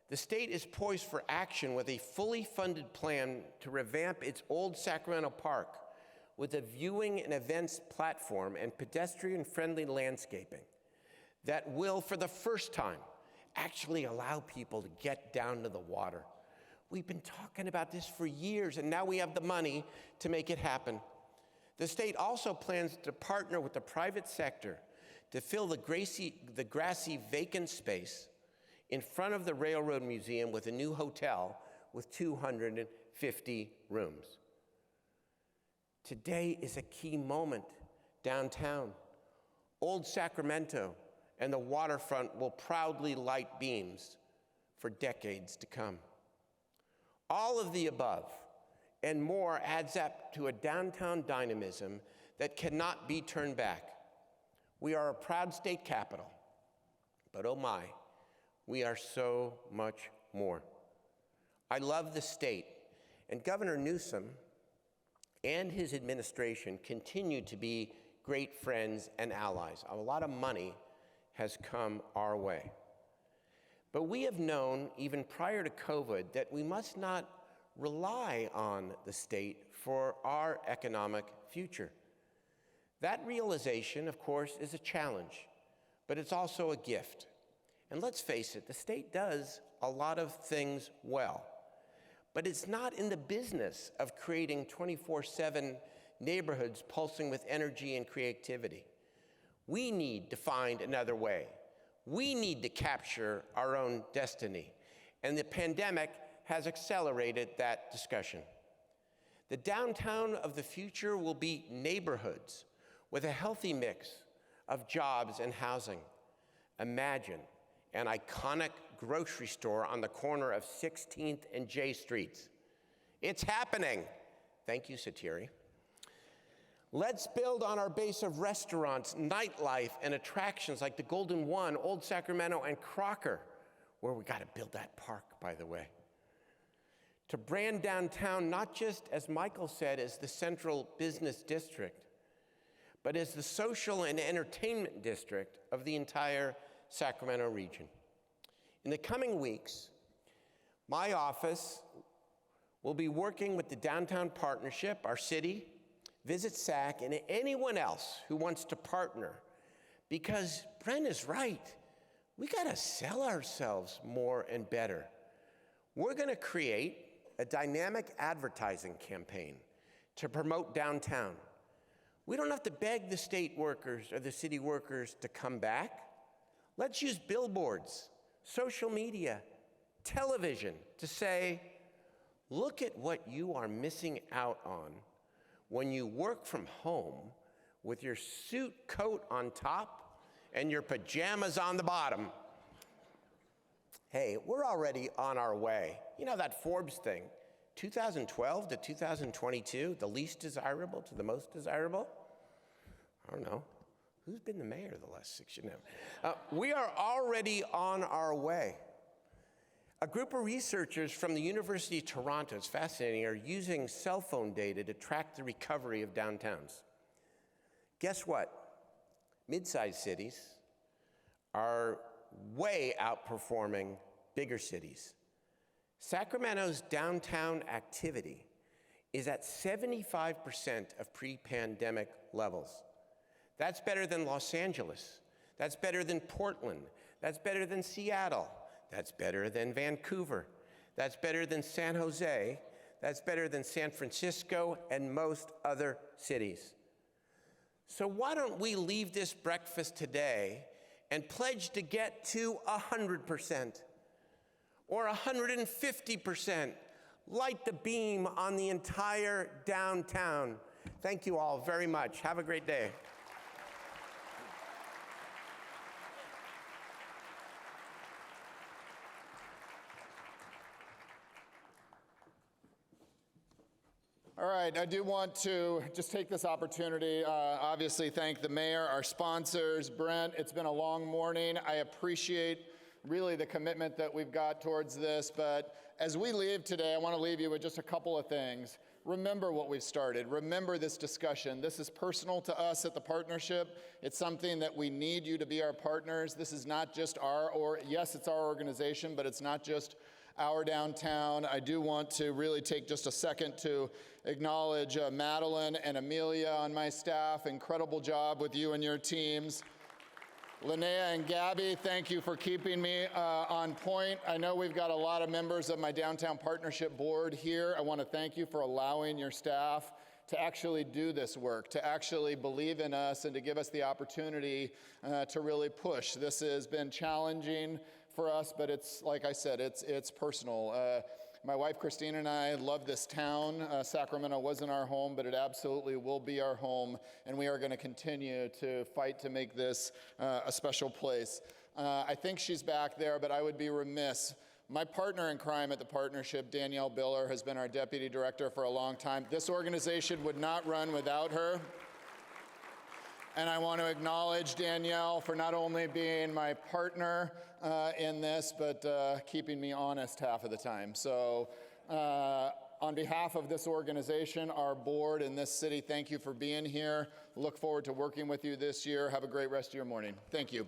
Speaker 2: the state is poised for action with a fully funded plan to revamp its old Sacramento Park with a viewing and events platform and pedestrian-friendly landscaping that will, for the first time, actually allow people to get down to the water. We've been talking about this for years, and now we have the money to make it happen. The state also plans to partner with the private sector to fill the grassy vacant space in front of the Railroad Museum with a new hotel with 250 rooms. Today is a key moment downtown. Old Sacramento and the waterfront will proudly light beams for decades to come. All of the above and more adds up to a downtown dynamism that cannot be turned back. We are a proud state capital, but oh my, we are so much more. I love the state, and Governor Newsom and his administration continue to be great friends and allies. A lot of money has come our way. But we have known, even prior to COVID, that we must not rely on the state for our economic future. That realization, of course, is a challenge, but it's also a gift. And let's face it, the state does a lot of things well, but it's not in the business of creating 24/7 neighborhoods pulsing with energy and creativity. We need to find another way. We need to capture our own destiny, and the pandemic has accelerated that discussion. The downtown of the future will be neighborhoods with a healthy mix of jobs and housing. Imagine an iconic grocery store on the corner of 16th and J Streets. It's happening. Thank you, Satiri. Let's build on our base of restaurants, nightlife, and attractions like the Golden One, Old Sacramento, and Crocker, where we got to build that park, by the way. To brand downtown not just, as Michael said, as the central business district, but as the social and entertainment district of the entire Sacramento region. In the coming weeks, my office will be working with the Downtown Partnership, our city, Visit SAC, and anyone else who wants to partner, because Brent is right. We got to sell ourselves more and better. We're going to create a dynamic advertising campaign to promote downtown. We don't have to beg the state workers or the city workers to come back. Let's use billboards, social media, television to say, look at what you are missing out on when you work from home with your suit coat on top and your pajamas on the bottom. Hey, we're already on our way. You know that Forbes thing, 2012 to 2022, the least desirable to the most desirable? I don't know. Who's been the mayor the last 6 years? We are already on our way. A group of researchers from the University of Toronto, it's fascinating, are using cell phone data to track the recovery of downtowns. Guess what? Mid-sized cities are way outperforming bigger cities. Sacramento's downtown activity is at 75% of pre-pandemic levels. That's better than Los Angeles. That's better than Portland. That's better than Seattle. That's better than Vancouver. That's better than San Jose. That's better than San Francisco and most other cities. So why don't we leave this breakfast today and pledge to get to 100% or 150%? Light the beam on the entire downtown. Thank you all very much. Have a great day.
Speaker 9: All right, I do want to just take this opportunity, obviously thank the mayor, our sponsors, Brent. It's been a long morning. I appreciate really the commitment that we've got towards this, but as we leave today, I want to leave you with just a couple of things. Remember what we've started. Remember this discussion. This is personal to us at the partnership. It's something that we need you to be our partners. This is not just yes, it's our organization, but it's not just our downtown. I do want to really take just a second to acknowledge Madeline and Amelia on my staff. Incredible job with you and your teams. Linnea and Gabby, thank you for keeping me on point. I know we've got a lot of members of my Downtown Partnership Board here. I want to thank you for allowing your staff to actually do this work, to actually believe in us, and to give us the opportunity to really push. This has been challenging for us, but it's, like I said, it's personal. My wife Christina and I love this town. Sacramento wasn't our home, but it absolutely will be our home, and we are going to continue to fight to make this a special place. I think she's back there, but I would be remiss. My partner in crime at the partnership, Danielle Biller, has been our deputy director for a long time. This organization would not run without her. And I want to acknowledge Danielle for not only being my partner in this, but keeping me honest half of the time. So on behalf of this organization, our board, and this city, thank you for being here. Look forward to working with you this year. Have a great rest of your morning. Thank you.